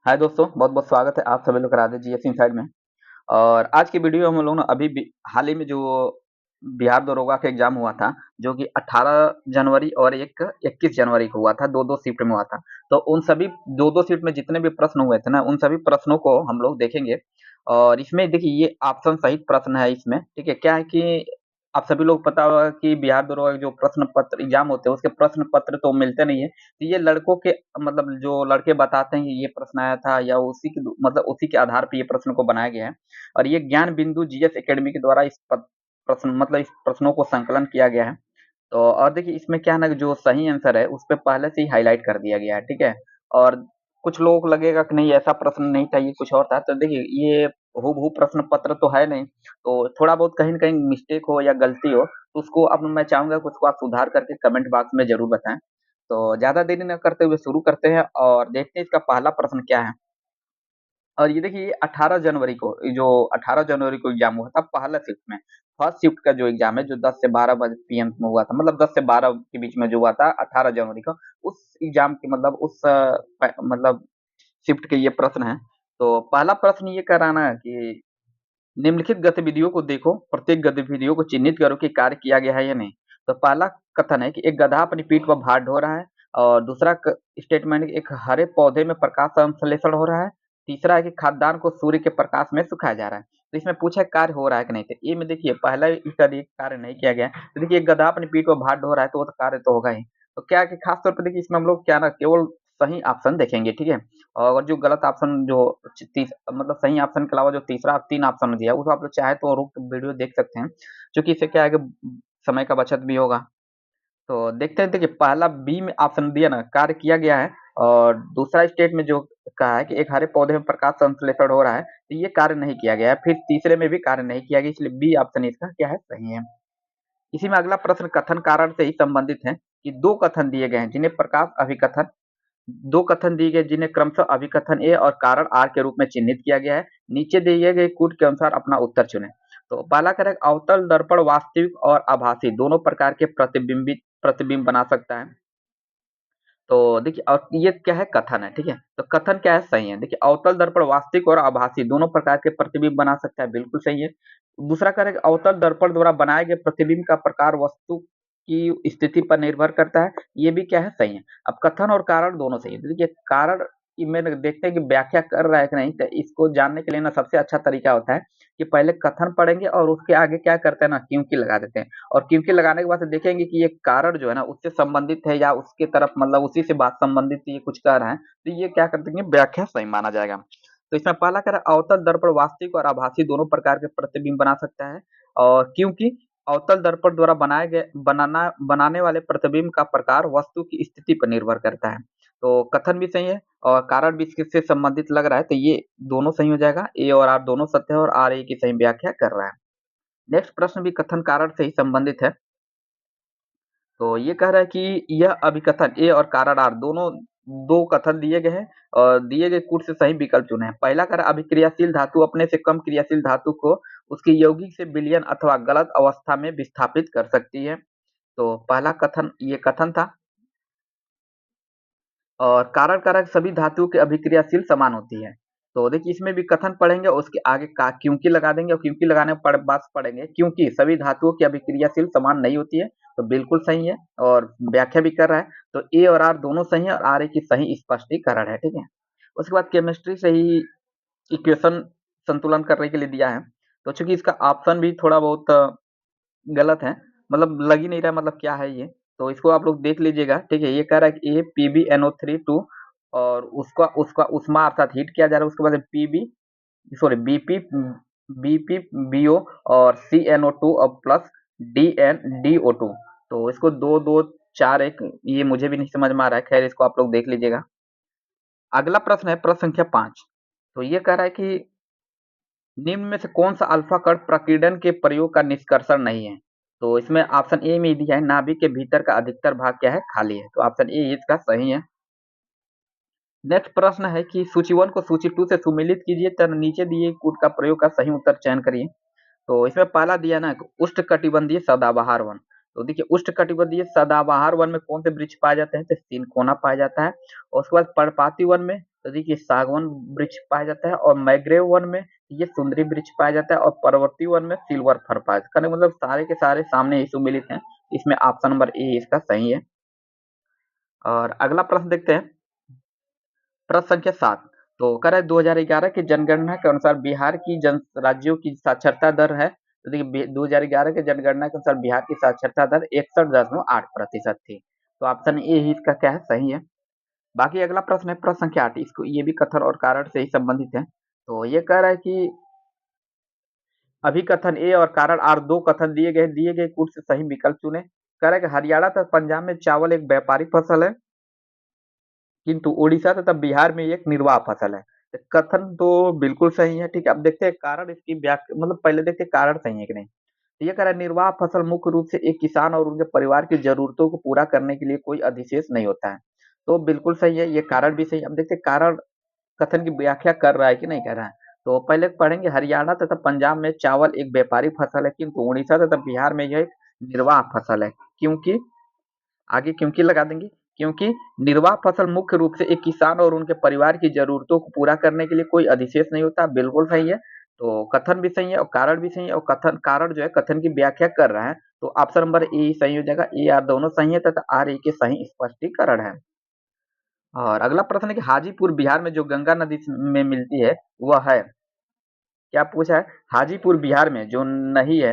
हाय दोस्तों, बहुत-बहुत स्वागत है आप सभी लोग राधे जीएस इनसाइड में। और आज की वीडियो में हम लोग ना अभी भी हाल ही में जो बिहार दरोगा का एग्ज़ाम हुआ था, जो कि 18 जनवरी और एक 21 जनवरी को हुआ था, 2-2 शिफ्ट में हुआ था। तो उन सभी 2-2 शिफ्ट में जितने भी प्रश्न हुए थे ना, उन सभी प्रश्नों को हम लोग देखेंगे। और इसमें देखिए ये ऑप्शन सहित प्रश्न है इसमें, ठीक है? क्या है कि आप सभी लोग पता होगा कि बिहार दरोगा के जो प्रश्न पत्र एग्ज़ाम होते हैं, उसके प्रश्न पत्र तो मिलते नहीं है। तो ये लड़कों के मतलब जो लड़के बताते हैं कि ये प्रश्न आया था या उसी के मतलब उसी के आधार पे ये प्रश्न को बनाया गया है। और ये ज्ञान बिंदु जीएस एकेडमी के द्वारा इस प्रश्न मतलब इस प्रश्नों को संकलन किया गया है। तो और देखिए इसमें क्या है ना कि जो सही आंसर है उस पे पहले से ही हाईलाइट कर दिया गया है, ठीक है? और कुछ लोगों को लगेगा कि नहीं ऐसा प्रश्न नहीं था, ये कुछ और था। तो देखिए ये हूबहू प्रश्न पत्र तो है नहीं, तो थोड़ा बहुत कहीं न कहीं मिस्टेक हो या गलती हो, तो उसको अब मैं चाहूँगा कि उसको आप सुधार करके कमेंट बॉक्स में ज़रूर बताएँ। तो ज़्यादा देरी न करते हुए शुरू करते हैं और देखते हैं इसका पहला प्रश्न क्या है। और ये देखिए 18 जनवरी को जो 18 जनवरी को एग्ज़ाम हुआ था पहला शिफ्ट में। फर्स्ट शिफ्ट का जो एग्ज़ाम है जो 10 से 12 बजे पीएम में हुआ था, मतलब 10 से 12 के बीच में जो हुआ था 18 जनवरी को, उस एग्ज़ाम के मतलब उस मतलब शिफ्ट के ये प्रश्न हैं। तो पहला प्रश्न ये कह रहा है ना कि निम्नलिखित गतिविधियों को देखो, प्रत्येक गतिविधियों को चिन्हित करो कि कार्य किया गया है या नहीं। तो पहला कथन है कि एक गधा अपनी पीठ पर भार ढो रहा है और दूसरा स्टेटमेंट है कि एक हरे पौधे में प्रकाश संश्लेषण हो रहा है। तीसरा है कि खाद्यान्न को सूर्य के प्रकाश में सुखाया जा रहा है। तो इसमें पूछा है कार्य हो रहा है कि नहीं। तो ए में देखिए पहला इसका कार्य नहीं किया गया है। तो देखिए एक गधा अपनी पीठ पर भार ढो रहा है तो वो तो कार्य तो होगा ही। तो क्या है कि खास तौर पर देखिए इसमें हम लोग क्या ना केवल सही ऑप्शन देखेंगे, ठीक है? और जो गलत ऑप्शन जो मतलब सही ऑप्शन के अलावा जो तीसरा 3 ऑप्शन दिया है, उसको आप लोग चाहे तो रुक के वीडियो देख सकते हैं। क्योंकि इससे क्या है कि समय का बचत भी होगा। तो देखते हैं देखिए पहला बी में ऑप्शन दिया ना कार्य किया गया है और दूसरा स्टेट में जो कहा है कि एक हरे पौधे में प्रकाश संश्लेषण हो रहा है, तो ये कार्य नहीं किया गया है। फिर तीसरे में भी कार्य नहीं किया गया इसलिए बी ऑप्शन इसका क्या है सही है। इसी में अगला प्रश्न कथन कारण से ही संबंधित है कि 2 कथन दिए गए हैं जिन्हें प्रकाश अभिकथन 2 कथन दिए गए जिन्हें क्रमशः अभिकथन ए और कारण आर के रूप में चिह्नित किया गया है। नीचे दिए गए कूट के अनुसार अपना उत्तर चुनें। तो पहला करेक्ट अवतल दर्पण वास्तविक और आभासी दोनों प्रकार के प्रतिबिंब बना सकता है। तो देखिए और ये क्या है कथन है, ठीक है? तो कथन क्या है सही है। देखिए अवतल दर्पण वास्तविक और आभासी दोनों प्रकार के प्रतिबिंब बना सकता है, बिल्कुल सही है। दूसरा करेक्ट अवतल दर्पण द्वारा बनाए गए प्रतिबिंब का प्रकार वस्तु की स्थिति पर निर्भर करता है, ये भी क्या है सही है। अब कथन और कारण दोनों सही है। तो देखिए कारण की में देखते हैं कि व्याख्या कर रहा है कि नहीं, तो इसको जानने के लिए ना सबसे अच्छा तरीका होता है कि पहले कथन पढ़ेंगे और उसके आगे क्या करते हैं ना क्योंकि लगा देते हैं। और क्योंकि लगाने के बाद देखेंगे कि ये कारण जो है ना उससे संबंधित है या उसके तरफ मतलब उसी से बात संबंधित ये कुछ कह रहा है, तो ये क्या कर देंगे व्याख्या सही माना जाएगा। तो इसमें पहला कह रहा है अवतल दर्पण वास्तविक और आभासी दोनों प्रकार के प्रतिबिंब बना सकता है और क्योंकि अवतल दर्पण द्वारा बनाने वाले प्रतिबिंब का प्रकार वस्तु की स्थिति पर निर्भर करता है। तो कथन भी सही है और कारण भी इससे संबंधित लग रहा है, तो ये दोनों सही हो जाएगा। ए और आर दोनों सत्य है और आर ए की सही व्याख्या कर रहा है। नेक्स्ट प्रश्न भी कथन कारण से ही संबंधित है। तो ये कह रहा है कि यह अभिकथन ए और कारण आर दोनों 2 कथन दिए गए हैं और दिए गए कूट से सही विकल्प चुनें। पहला कह रहा है अभिक्रियाशील धातु अपने से कम क्रियाशील धातु को उसकी यौगिक से विलयन अथवा गलत अवस्था में विस्थापित कर सकती है। तो पहला कथन ये कथन था और कारण कारक सभी धातुओं की अभिक्रियाशील समान होती है। तो देखिए इसमें भी कथन पढ़ेंगे और उसके आगे का क्योंकि लगा देंगे और क्योंकि लगाने पर बाद पढ़ेंगे क्योंकि सभी धातुओं की अभिक्रियाशील समान नहीं होती है, तो बिल्कुल सही है और व्याख्या भी कर रहा है। तो ए और आर दोनों सही है और आर ए की सही स्पष्टीकरण है, ठीक है। उसके बाद केमिस्ट्री से ही इक्वेशन संतुलन करने के लिए दिया है। तो चूंकि इसका ऑप्शन भी थोड़ा बहुत गलत है, मतलब लग ही नहीं रहा मतलब क्या है ये? तो इसको आप लोग देख लीजिएगा, ठीक है? ये कह रहा है कि ए PbNO3 2 और उसका उसका ऊष्मा अर्थात हीट किया जा रहा है, उसके बाद पीबी सॉरी BpBO और CnO2 और प्लस DnDO2। तो इसको 2, 2, 4, 1 ये मुझे भी नहीं समझ में आ रहा है, खैर इसको आप लोग देख लीजिएगा। अगला प्रश्न है प्रश्न संख्या 5। तो ये कह रहा है कि निम्न में से कौन सा अल्फा कण प्रकीर्णन के प्रयोग का निष्कर्षण नहीं है? तो इसमें ऑप्शन ए में दिया है नाभिक के भीतर का अधिकतर भाग क्या है खाली है, तो ऑप्शन ए इसका सही है। नेक्स्ट प्रश्न है कि सूची 1 को सूची 2 से सुमेलित कीजिए तथा नीचे दिए कूट का प्रयोग का सही उत्तर चयन करिए। तो इसमें पहला दिया ना उष्णकटिबंधीय सदाबहार वन। तो देखिए उष्णकटिबंधीय सदाबहार वन में कौन से वृक्ष पाए जाते हैं? तो सिनकोना पाया जाता है और उसके बाद पर्णपाती वन में तो देखिए सागवान वृक्ष पाया जाता है, और मैंग्रोव वन में ये सुंदरी वृक्ष पाया जाता है, और पर्वतीय वन में सिल्वर फर पाया जाता है। कहने का मतलब सारे के सारे सामने ही सुमिलित हैं। इसमें ऑप्शन नंबर ए इसका सही है। और अगला प्रश्न देखते हैं, प्रश्न संख्या 7। तो कह रहा है 2011 की जनगणना के अनुसार बिहार की जन राज्यों की साक्षरता दर है। तो देखिए 2011 की जनगणना के अनुसार बिहार की साक्षरता दर 61.8% थी। तो ऑप्शन ए ही इसका क्या है, सही है। बाकी अगला प्रश्न है प्रश्न संख्या 8। इसको ये भी कथन और कारण से ही संबंधित है। तो ये कह रहा है कि अभिकथन ए और कारण आर दो कथन दिए गए कुछ से सही विकल्प चुने। कह रहा है कि हरियाणा तथा पंजाब में चावल एक व्यापारिक फसल है, किंतु उड़ीसा तथा बिहार में ये एक निर्वाह फसल है। तो कथन तो बिल्कुल सही है, ठीक है। अब देखते हैं कारण इसकी व्याख्या, मतलब पहले देखते हैं कारण सही है कि नहीं। तो ये कह रहा है निर्वाह फसल मुख्य रूप से एक किसान और उनके परिवार की जरूरतों को पूरा करने के लिए कोई अधिशेष नहीं होता है। तो बिल्कुल सही है, ये कारण भी सही है। अब देखते हैं कारण कथन की व्याख्या कर रहा है कि नहीं कर रहा है। तो पहले पढ़ेंगे, हरियाणा तथा पंजाब में चावल एक व्यापारिक फसल है, किंतु उड़ीसा तथा बिहार में यह एक निर्वाह फसल है। क्योंकि आगे क्योंकि लगा देंगे, क्योंकि निर्वाह फसल मुख्य रूप से एक किसान और उनके परिवार की जरूरतों को पूरा करने के लिए कोई अधिशेष नहीं होता। बिल्कुल सही है। तो कथन भी सही है और कारण भी सही है, और कथन कारण जो है कथन की व्याख्या कर रहा है। तो ऑप्शन नंबर ए सही हो जाएगा। ए आर दोनों सही है तथा आर ए के सही स्पष्टीकरण है। और अगला प्रश्न है कि हाजीपुर बिहार में जो गंगा नदी में मिलती है वह है, क्या पूछा है। हाजीपुर बिहार में जो नहीं है,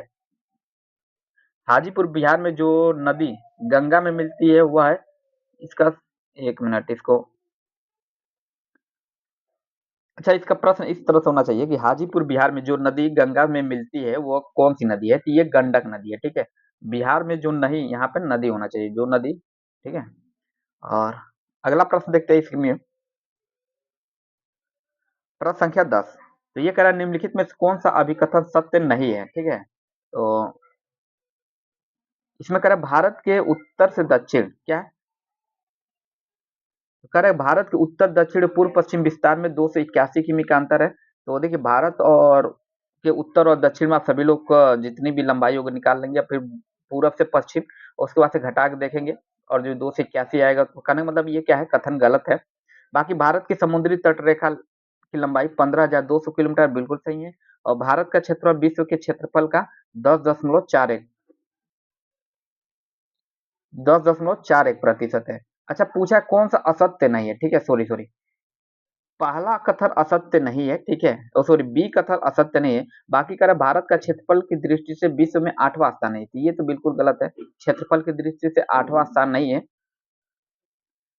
हाजीपुर बिहार में जो नदी गंगा में मिलती है वह है इसका, एक मिनट इसको, अच्छा इसका प्रश्न इस तरह से होना चाहिए कि हाजीपुर बिहार में जो नदी गंगा में मिलती है वो कौन सी नदी है। तो ये गंडक नदी है, ठीक है। बिहार में जो नहीं, यहाँ पे नदी होना चाहिए, जो नदी, ठीक है। और अगला प्रश्न देखते हैं इसमें, प्रश्न संख्या 10। तो ये कह रहा है निम्नलिखित में से कौन सा अभिकथन सत्य नहीं है, ठीक है। तो इसमें कह रहा है भारत के उत्तर से दक्षिण क्या है, तो कह रहा है भारत के उत्तर दक्षिण पूर्व पश्चिम विस्तार में 281 किमी का अंतर है। तो देखिए भारत और के उत्तर और दक्षिण में आप सभी लोग जितनी भी लंबाई होगी निकाल लेंगे, या फिर पूरब से पश्चिम, उसके बाद से घटा के देखेंगे, और जो 281 आएगा, तो कहने का मतलब ये क्या है, कथन गलत है। बाकी भारत की समुद्री तट रेखा की लंबाई 15,200 किलोमीटर बिल्कुल सही है। और भारत का क्षेत्रफल विश्व के क्षेत्रफल का 10.41 10.41% है। अच्छा पूछा कौन सा असत्य नहीं है, ठीक है, सॉरी सॉरी, पहला कथन असत्य नहीं है, ठीक है, और सॉरी बी कथन असत्य नहीं है। बाकी कह रहा है भारत का क्षेत्रफल की दृष्टि से विश्व में 8वां स्थान है, तो ये तो बिल्कुल गलत है। क्षेत्रफल की दृष्टि से 8वां स्थान नहीं है,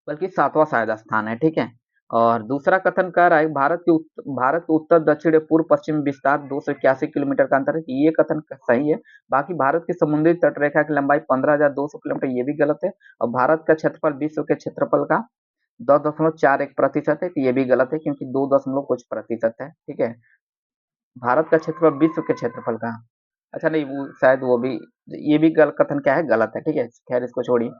बल्कि 7वां शायद स्थान है, ठीक है। और दूसरा कथन कह रहा है भारत के उत्तर दक्षिण पूर्व पश्चिम विस्तार 281 किलोमीटर का अंतर है, कि ये कथन सही है। बाकी भारत की समुद्री तट रेखा की लंबाई 15,200 किलोमीटर, ये भी गलत है। और भारत का क्षेत्रफल विश्व के क्षेत्रफल का 10.41% है, तो ये भी गलत है, क्योंकि 2 दशमलव कुछ प्रतिशत है, ठीक है। भारत का क्षेत्रफल विश्व के क्षेत्रफल का, अच्छा नहीं, वो शायद वो भी, ये भी कथन क्या है, गलत है, ठीक है। खैर इसको छोड़िए।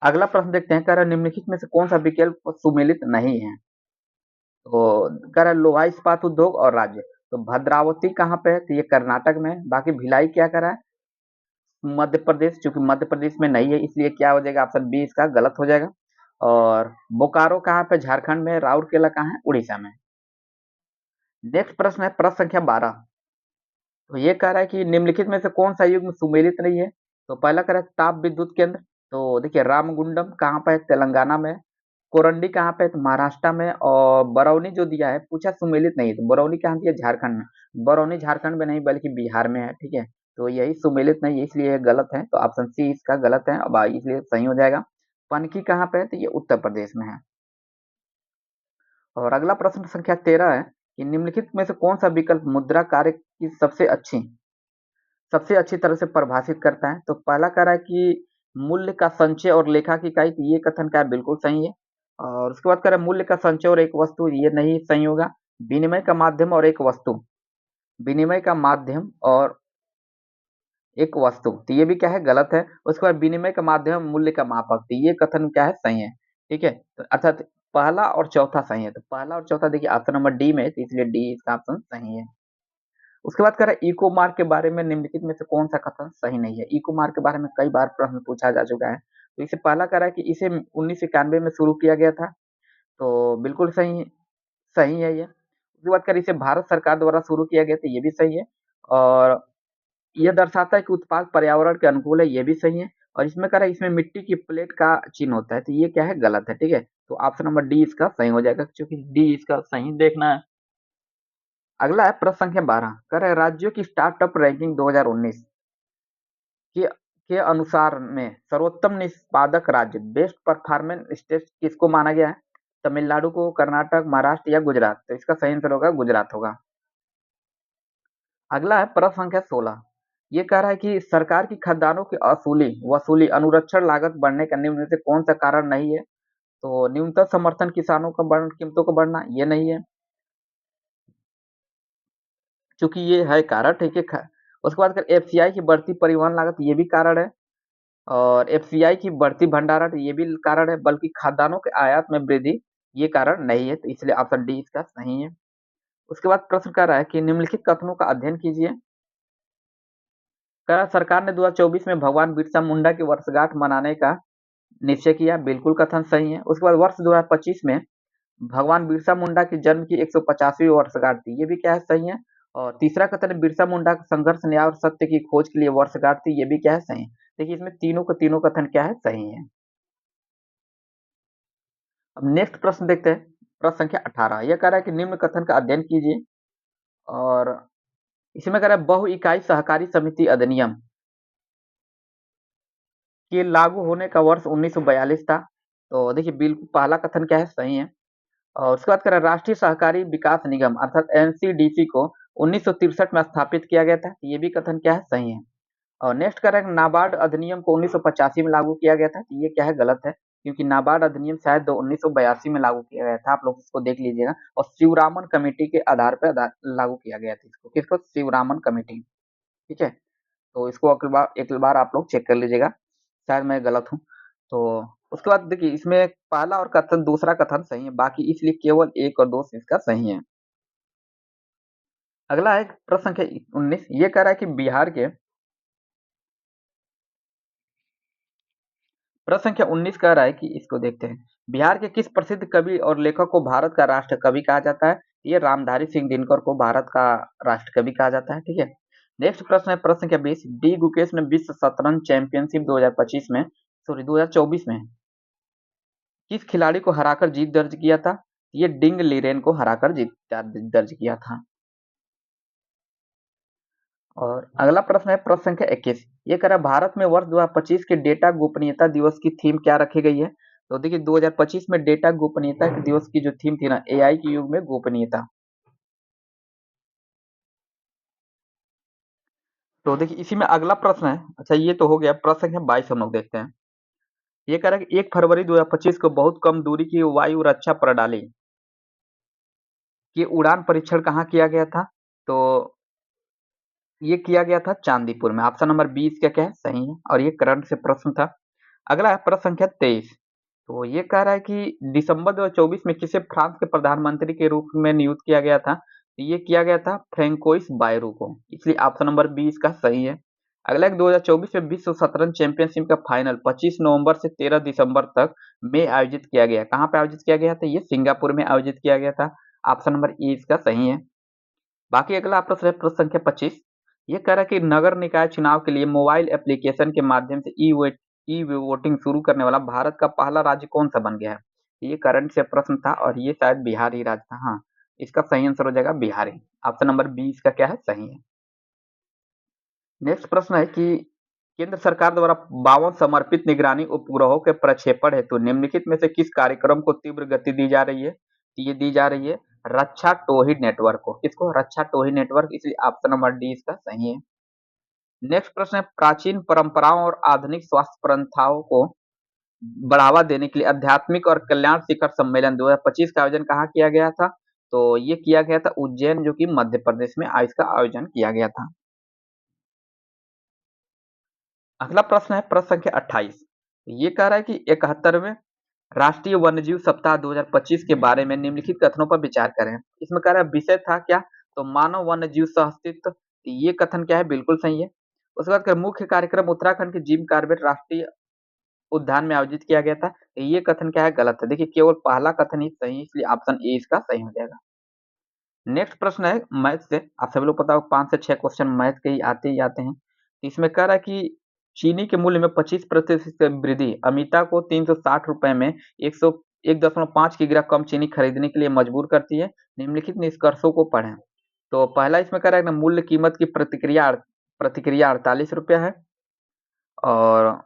अगला प्रश्न देखते हैं, कह रहा है निम्नलिखित में से कौन सा विकल्प सुमेलित नहीं है। तो कह रहा है लोहा इस्पात उद्योग और राज्य। तो भद्रावती कहाँ पे है, तो ये कर्नाटक में है। बाकी भिलाई क्या कर रहा है, मध्य प्रदेश, चूंकि मध्य प्रदेश में नहीं है इसलिए क्या हो जाएगा, ऑप्शन बी इसका गलत हो जाएगा। और बोकारो कहाँ पे, झारखंड में। राउरकेला कहाँ है, उड़ीसा में। नेक्स्ट प्रश्न है प्रश्न संख्या 12। तो ये कह रहा है कि निम्नलिखित में से कौन सा युग्म सुमेलित नहीं है। तो पहला कह रहा है ताप विद्युत केंद्र। तो देखिए रामगुंडम कहाँ पे है, तेलंगाना में। कोरंडी कहाँ पे है, तो महाराष्ट्र में। और बरौनी जो दिया है, पूछा सुमेलित नहीं है, तो बरौनी कहाँ दिया, झारखंड में। बरौनी झारखंड में नहीं बल्कि बिहार में है, ठीक है। तो यही सुमेलित नहीं है, इसलिए गलत है। तो ऑप्शन सी इसका गलत है, अब इसलिए सही हो जाएगा। पनकी कहाँ पे है, तो ये उत्तर प्रदेश में है। और अगला प्रश्न संख्या 13 है कि निम्नलिखित में से कौन सा विकल्प मुद्रा कार्य की सबसे अच्छी तरह से परिभाषित करता है। तो पहला कह रहा है कि मूल्य का संचय और लेखा की इकाई, तो ये कथन क्या है, बिल्कुल सही है। और उसके बाद कह रहा है मूल्य का संचय और एक वस्तु, ये नहीं सही होगा। विनिमय का माध्यम और एक वस्तु, विनिमय का माध्यम और एक वस्तु, तो ये भी क्या है, गलत है। उसके बाद विनिमय का माध्यम मूल्य का मापक, तो ये कथन क्या है, सही है, ठीक है। तो अर्थात पहला और चौथा सही है। तो पहला और चौथा देखिए ऑप्शन नंबर डी में है, तो इसलिए डी इसका ऑप्शन सही है। उसके बाद कह रहा है इको मार्क के बारे में निम्नलिखित में से कौन सा कथन सही नहीं है। इको मार्क के बारे में कई बार प्रश्न पूछा जा चुका है। तो इसे पहला कह रहा है कि इसे 1991 में शुरू किया गया था। तो बिल्कुल सही सही है ये। उसके बाद करें इसे भारत सरकार द्वारा शुरू किया गया था, ये भी सही है। और ये दर्शाता है कि उत्पाद पर्यावरण के अनुकूल है, ये भी सही है। और इसमें कह रहा है इसमें मिट्टी की प्लेट का चिन्ह होता है, तो ये क्या है, गलत है, ठीक है। तो ऑप्शन नंबर डी इसका सही हो जाएगा, क्योंकि डी इसका सही देखना है। अगला है प्रश्न संख्या 12, कह रहा है राज्यों की स्टार्टअप रैंकिंग 2019 के के अनुसार में सर्वोत्तम निष्पादक राज्य बेस्ट परफॉर्मेंस स्टेट किसको माना गया है? तमिलनाडु को, कर्नाटक, महाराष्ट्र या गुजरात? तो इसका सही आंसर होगा गुजरात होगा। अगला है प्रश्न संख्या 16, ये कह रहा है कि सरकार की खदानों की असूली वसूली अनुरक्षण लागत बढ़ने का निम्न में से कौन सा कारण नहीं है? तो न्यूनतम समर्थन किसानों का बढ़ कीमतों का बढ़ना, ये नहीं है, क्योंकि ये है कारण, ठीक है। उसके बाद एफसीआई की बढ़ती परिवहन लागत, ये भी कारण है। और एफसीआई की बढ़ती भंडारण, ये भी कारण है, बल्कि खाद्यान्नों के आयात में वृद्धि ये कारण नहीं है, तो इसलिए ऑप्शन डी इसका सही है। उसके बाद प्रश्न कर रहा है कि निम्नलिखित कथनों का अध्ययन कीजिए। कह रहा है सरकार ने 2024 में भगवान बिरसा मुंडा की वर्षगांठ मनाने का निश्चय किया, बिल्कुल कथन सही है। उसके बाद वर्ष 2025 में भगवान बिरसा मुंडा के जन्म की 150वीं वर्षगांठ थी, ये भी क्या है, सही है। और तीसरा कथन बिरसा मुंडा का संघर्ष, न्याय और सत्य की खोज के लिए वर्षगांठ थी, ये भी क्या है, सही है। देखिए इसमें तीनों के तीनों कथन क्या है, सही है। अब नेक्स्ट प्रश्न देखते हैं, प्रश्न संख्या 18, यह कह रहा है कि निम्न कथन का अध्ययन कीजिए। और इसमें कह रहा है बहु इकाई सहकारी समिति अधिनियम के लागू होने का वर्ष 1942 था। तो देखिए बिल्कुल पहला कथन क्या है, सही है। और उसके बाद कह रहा है राष्ट्रीय सहकारी विकास निगम अर्थात एनसीडीसी को 1963 में स्थापित किया गया था, ये भी कथन क्या है, सही है। और नेक्स्ट कह रहा है नाबार्ड अधिनियम को 1985 में लागू किया गया था, तो ये क्या है, गलत है, क्योंकि नाबार्ड अधिनियम शायद 1982 में लागू किया गया था, आप लोग इसको देख लीजिएगा। और शिवरामन कमेटी के आधार पर लागू किया गया था इसको, किसको, शिवरामन कमेटी, ठीक है। तो इसको एक बार आप लोग चेक कर लीजिएगा, शायद मैं गलत हूँ। तो उसके बाद देखिए इसमें पहला और कथन दूसरा कथन सही है, बाकी इसलिए केवल एक और दो इसका सही है। अगला है प्रश्न संख्या 19, ये कह रहा है कि बिहार के, प्रश्न संख्या 19 कह रहा है कि इसको देखते हैं, बिहार के किस प्रसिद्ध कवि और लेखक को भारत का राष्ट्र कवि कहा जाता है? ये रामधारी सिंह दिनकर को भारत का राष्ट्र कवि कहा जाता है, ठीक है। नेक्स्ट प्रश्न है प्रश्न संख्या 20, डी गुकेश ने विश्व शतरंज चैंपियनशिप 2025 में, सॉरी 2024 में किस खिलाड़ी को हराकर जीत दर्ज किया था? ये डिंग लीरेन को हराकर जीत दर्ज किया था। और अगला प्रश्न है प्रश्न संख्या 21, ये कह रहा है भारत में वर्ष 2025 के डेटा गोपनीयता दिवस की थीम क्या रखी गई है? तो देखिए 2025 में डेटा गोपनीयता के दिवस की जो थीम थी ना, एआई के युग में गोपनीयता। तो देखिए इसी में अगला प्रश्न है, अच्छा ये तो हो गया, प्रश्न संख्या 22 हम लोग देखते हैं। ये कह रहा है कि 1 फरवरी 2025 को बहुत कम दूरी की वायु रक्षा प्रणाली की उड़ान परीक्षण कहाँ किया गया था? तो ये किया गया था चांदीपुर में, ऑप्शन नंबर 20 क्या क्या है, सही है। और ये करंट से प्रश्न था। अगला है प्रश्न संख्या 23, तो ये कह रहा है कि दिसंबर 2024 में किसे फ्रांस के प्रधानमंत्री के रूप में नियुक्त किया गया था? तो ये किया गया था फ्रेंकोइस बायरू को, इसलिए ऑप्शन नंबर 20 का सही है। अगला है 2024 में विश्व शतरंज चैंपियनशिप का फाइनल 25 नवंबर से 13 दिसंबर तक में आयोजित किया गया, कहाँ पे आयोजित किया गया था? ये सिंगापुर में आयोजित किया गया था, ऑप्शन नंबर ए इसका सही है। बाकी अगला प्रश्न है प्रश्न संख्या 25, ये कह रहा है कि नगर निकाय चुनाव के लिए मोबाइल एप्लीकेशन के माध्यम से ई वोटिंग शुरू करने वाला भारत का पहला राज्य कौन सा बन गया है? ये करंट से प्रश्न था और ये शायद बिहार ही राज्य था, हाँ इसका सही आंसर हो जाएगा बिहार ही, ऑप्शन नंबर 20 का क्या है, सही है। नेक्स्ट प्रश्न है कि केंद्र सरकार द्वारा 52 समर्पित निगरानी उपग्रहों के प्रक्षेपण हेतु निम्नलिखित में से किस कार्यक्रम को तीव्र गति दी जा रही है? तो ये दी जा रही है रक्षा टोही नेटवर्क को, किसको, रक्षा टोही नेटवर्क, इसलिए ऑप्शन नंबर डी इसका सही है। नेक्स्ट प्रश्न है प्राचीन परंपराओं और आधुनिक स्वास्थ्य प्रथाओं को बढ़ावा देने के लिए आध्यात्मिक और कल्याण शिखर सम्मेलन 2025 का आयोजन कहाँ किया गया था? तो ये किया गया था उज्जैन, जो कि मध्य प्रदेश में इसका आयोजन किया गया था। अगला प्रश्न है प्रश्न संख्या 28, ये कह रहा है कि 71वें राष्ट्रीय वन्यजीव सप्ताह 2025 के बारे में निम्नलिखित कथनों पर विचार करें। इसमें कह रहा है विषय था क्या? तो मानव वन्यजीव सहअस्तित्व, ये कथन क्या है, बिल्कुल सही है। उसके बाद मुख्य कार्यक्रम उत्तराखंड के जिम कॉर्बेट राष्ट्रीय उद्यान में आयोजित किया गया था। तो ये कथन क्या है? गलत है। देखिए केवल पहला कथन ही सही है, इसलिए ऑप्शन ए इसका सही हो जाएगा। नेक्स्ट प्रश्न है मैथ से। आप सभी लोग पता हो 5 से 6 क्वेश्चन मैथ के ही आते हैं। इसमें कह रहा है कि चीनी के मूल्य में 25% की वृद्धि अमिता को 360 रुपए में 101.5 किग्रा कम चीनी खरीदने के लिए मजबूर करती है। निम्नलिखित निष्कर्षों को पढ़ें। तो पहला इसमें कह रहा है कि मूल्य कीमत की प्रतिक्रिया 48 रुपया है। और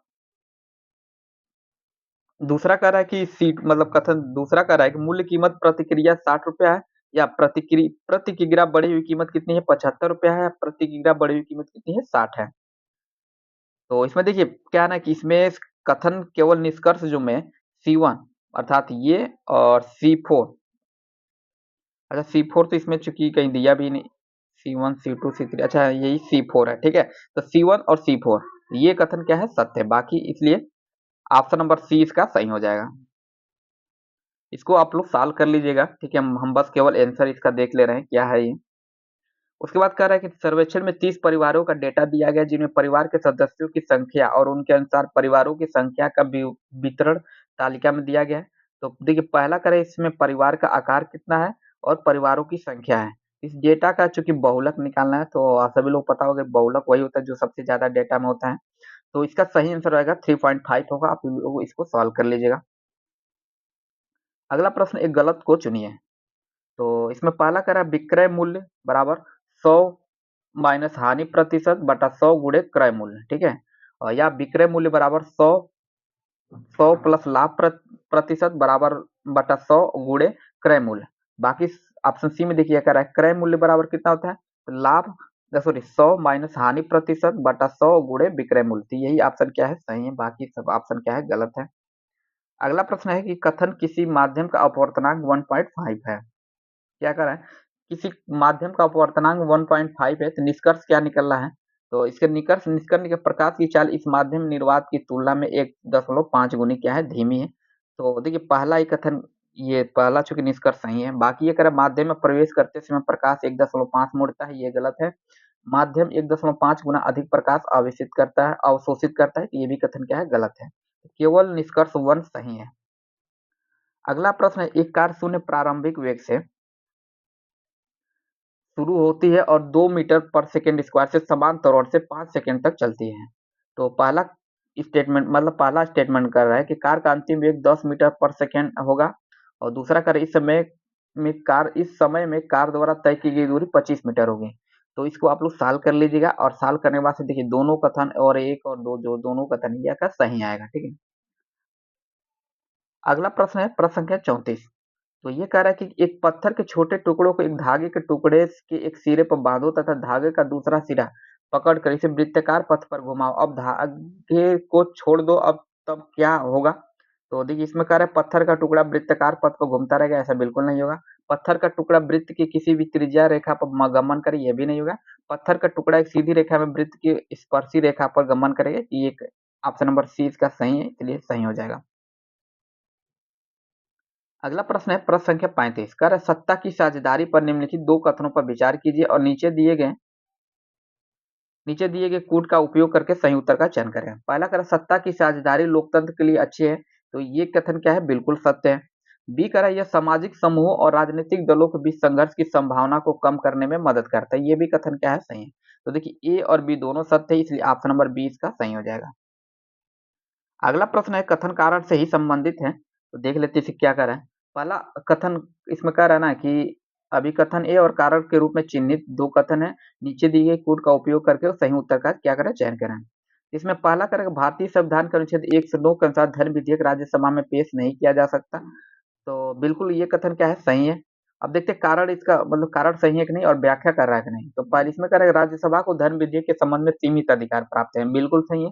दूसरा कह रहा है कि सीट मतलब कथन दूसरा कह रहा है कि मूल्य कीमत प्रतिक्रिया 60 रुपया है, या प्रति किग्रा बढ़ी हुई कीमत कितनी है? 75 रुपया है, या प्रति किग्रा बढ़ी हुई कीमत कितनी है? 60 है। तो इसमें देखिए क्या है ना कि इसमें कथन केवल निष्कर्ष जो में C1 अर्थात ये और C4, अच्छा C4 तो इसमें चूंकि कहीं दिया भी नहीं, C1 C2 C3, अच्छा यही C4 है, ठीक है। तो C1 और C4 ये कथन क्या है? सत्य है। बाकी इसलिए ऑप्शन नंबर सी इसका सही हो जाएगा। इसको आप लोग सॉल्व कर लीजिएगा, ठीक है। हम बस केवल आंसर इसका देख ले रहे हैं क्या है ये। उसके बाद कह रहा है कि सर्वेक्षण में 30 परिवारों का डेटा दिया गया, जिनमें परिवार के सदस्यों की संख्या और उनके अनुसार परिवारों की संख्या का वितरण तालिका में दिया गया है। तो देखिए पहला करें, इसमें परिवार का आकार कितना है और परिवारों की संख्या है। इस डेटा का चूंकि बहुलक निकालना है, तो आप सभी लोग पता होगा बहुलक वही होता है जो सबसे ज्यादा डेटा में होता है। तो इसका सही आंसर रहेगा 3.5 होगा। आप लोग इसको सॉल्व कर लीजिएगा। अगला प्रश्न, एक गलत को चुनिए। तो इसमें पहला कह रहा है विक्रय मूल्य बराबर 100 माइनस हानि प्रतिशत बटा 100 गुणे क्रय मूल्य, ठीक है। और या विक्रय मूल्य बराबर 100 प्लस लाभ प्रतिशत बराबर बटा 100 गुणे क्रय मूल्य। बाकी ऑप्शन सी में देखिए कह रहा है क्रय मूल्य बराबर कितना होता है? लाभ सॉरी 100 माइनस हानि प्रतिशत बटा 100 गुणे विक्रय मूल्य। तो यही ऑप्शन क्या है? सही है। बाकी सब ऑप्शन क्या है? गलत है। अगला प्रश्न है कि कथन किसी माध्यम का अपवर्तनांक 1.5 है। क्या कर रहा है? किसी माध्यम का अपवर्तनांक 1.5 है, तो निष्कर्ष क्या निकल रहा है? तो इसके निष्कर्ष निष्कर्ष के प्रकाश की चाल इस माध्यम निर्वात की तुलना में 1.5 गुनी क्या है? धीमी है। तो देखिए पहला ही कथन, ये पहला चूंकि निष्कर्ष सही है। बाकी ये कह रहा है माध्यम में प्रवेश करते समय प्रकाश 1.5 मोड़ता है, ये गलत है। माध्यम 1.5 गुना अधिक प्रकाश आवेशित करता है, अवशोषित करता है, ये भी कथन क्या है? गलत है। केवल निष्कर्ष 1 सही है। अगला प्रश्न है, एक कार शून्य प्रारंभिक वेग से शुरू होती है और 2 मीटर पर सेकंड स्क्वायर से समान त्वरण से 5 सेकंड तक चलती है। तो पहला स्टेटमेंट कर रहा है कि कार का अंतिम वेग 10 मीटर पर सेकंड होगा। और दूसरा कर इस समय में कार द्वारा तय की गई दूरी 25 मीटर होगी। तो इसको आप लोग सॉल्व कर लीजिएगा, और सॉल्व करने के बाद से देखिए दोनों कथन और एक और दो जो दोनों कथन ये का सही आएगा, ठीक है। अगला प्रश्न है प्रश्न संख्या 34। तो ये कह रहा है कि एक पत्थर के छोटे टुकड़ों को एक धागे के टुकड़े के एक सिरे पर बांधो तथा धागे का दूसरा सिरा पकड़कर इसे वृत्ताकार पथ पर घुमाओ। अब धागे को छोड़ दो, अब तब क्या होगा? तो देखिए इसमें कह रहा है पत्थर का टुकड़ा वृत्ताकार पथ पर घूमता रहेगा, ऐसा बिल्कुल नहीं होगा। पत्थर का टुकड़ा वृत्त की किसी भी त्रिज्या रेखा पर गमन करे, यह भी नहीं होगा। पत्थर का टुकड़ा एक सीधी रेखा में वृत्त की स्पर्शी रेखा पर गमन करेगा। ये ऑप्शन नंबर सी इसका सही है, इसलिए सही हो जाएगा। अगला प्रश्न है प्रश्न संख्या 35। कर सत्ता की साझेदारी पर निम्नलिखित दो कथनों पर विचार कीजिए और नीचे दिए गए कूट का उपयोग करके सही उत्तर का चयन करें। पहला कर सत्ता की साझेदारी लोकतंत्र के लिए अच्छी है। तो ये कथन क्या है? बिल्कुल सत्य है। बी कह रहा है यह सामाजिक समूहों और राजनीतिक दलों के बीच संघर्ष की संभावना को कम करने में मदद करता है। ये भी कथन क्या है? सही है। तो देखिए ए और बी दोनों सत्य है, इसलिए ऑप्शन नंबर बी इसका सही हो जाएगा। अगला प्रश्न है कथन कारण से ही संबंधित है, तो देख लेते हैं इसे क्या कर रहा है। पहला कथन इसमें कह रहा है ना कि अभिकथन ए और कारण के रूप में चिन्हित दो कथन है, नीचे दिए गए कोड का उपयोग करके सही उत्तर का क्या करें? चयन करें। इसमें पहला करें भारतीय संविधान के अनुच्छेद 109 के अनुसार धन विधेयक राज्यसभा में पेश नहीं किया जा सकता। तो बिल्कुल ये कथन क्या है? सही है। अब देखते हैं कारण इसका मतलब कारण सही है कि नहीं और व्याख्या कर रहा है कि नहीं। तो पहले इसमें कह रहा है राज्यसभा को धन विधेयक के संबंध में सीमित अधिकार प्राप्त है, बिल्कुल सही है।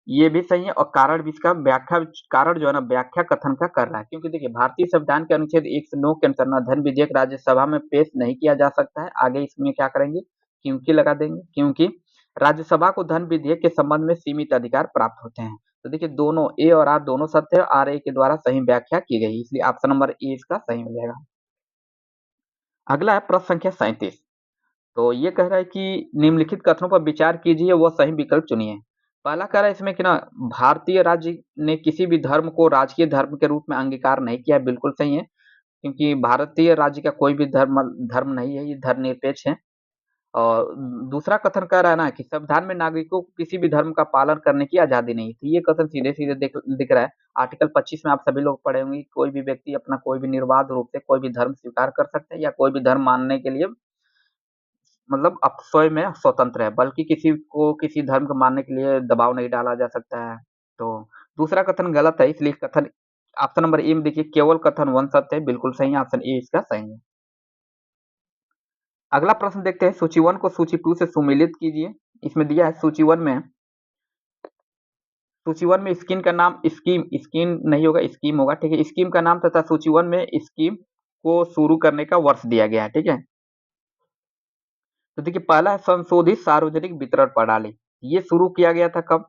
ये भी सही है, और कारण भी इसका व्याख्या कारण जो है ना व्याख्या कथन का कर रहा है, क्योंकि देखिए भारतीय संविधान के अनुच्छेद 109 के अनुसार ना धन विधेयक राज्यसभा में पेश नहीं किया जा सकता है। आगे इसमें क्या करेंगे? क्योंकि लगा देंगे, क्योंकि राज्यसभा को धन विधेयक के संबंध में सीमित अधिकार प्राप्त होते हैं। तो देखिए दोनों ए और आर दोनों सत्य है, आर ए के द्वारा सही व्याख्या की गई, इसलिए ऑप्शन नंबर ए इसका सही हो जाएगा। अगला है प्रश्न संख्या 37। तो ये कह रहा है कि निम्नलिखित कथनों पर विचार कीजिए, वह सही विकल्प चुनिए। पहला कह रहा है इसमें कि ना भारतीय राज्य ने किसी भी धर्म को राजकीय धर्म के रूप में अंगीकार नहीं किया है, बिल्कुल सही है, क्योंकि भारतीय राज्य का कोई भी धर्म धर्म नहीं है, ये धर्मनिरपेक्ष है। और दूसरा कथन कह रहा है ना कि संविधान में नागरिकों को किसी भी धर्म का पालन करने की आज़ादी नहीं थी। ये कथन सीधे-सीधे दिख रहा है। आर्टिकल 25 में आप सभी लोग पढ़े होंगे कि कोई भी व्यक्ति अपना कोई भी निर्बाध रूप से कोई भी धर्म स्वीकार कर सकते हैं या कोई भी धर्म मानने के लिए मतलब आप स्वयं में स्वतंत्र है, बल्कि किसी को किसी धर्म को मानने के लिए दबाव नहीं डाला जा सकता है। तो दूसरा कथन गलत है, इसलिए कथन ऑप्शन नंबर ए में देखिए केवल कथन 1 सत्य है, बिल्कुल सही है, ऑप्शन ए इसका सही है। अगला प्रश्न देखते हैं, सूची 1 को सूची 2 से सुमेलित कीजिए। इसमें दिया है सूची 1 में स्कीम का नाम स्कीम नहीं होगा, स्कीम होगा, ठीक है। स्कीम का नाम तथा सूची 1 में स्कीम को शुरू करने का वर्ष दिया गया है, ठीक है। तो देखिए पहला है संशोधित सार्वजनिक वितरण प्रणाली। ये शुरू किया गया था कब?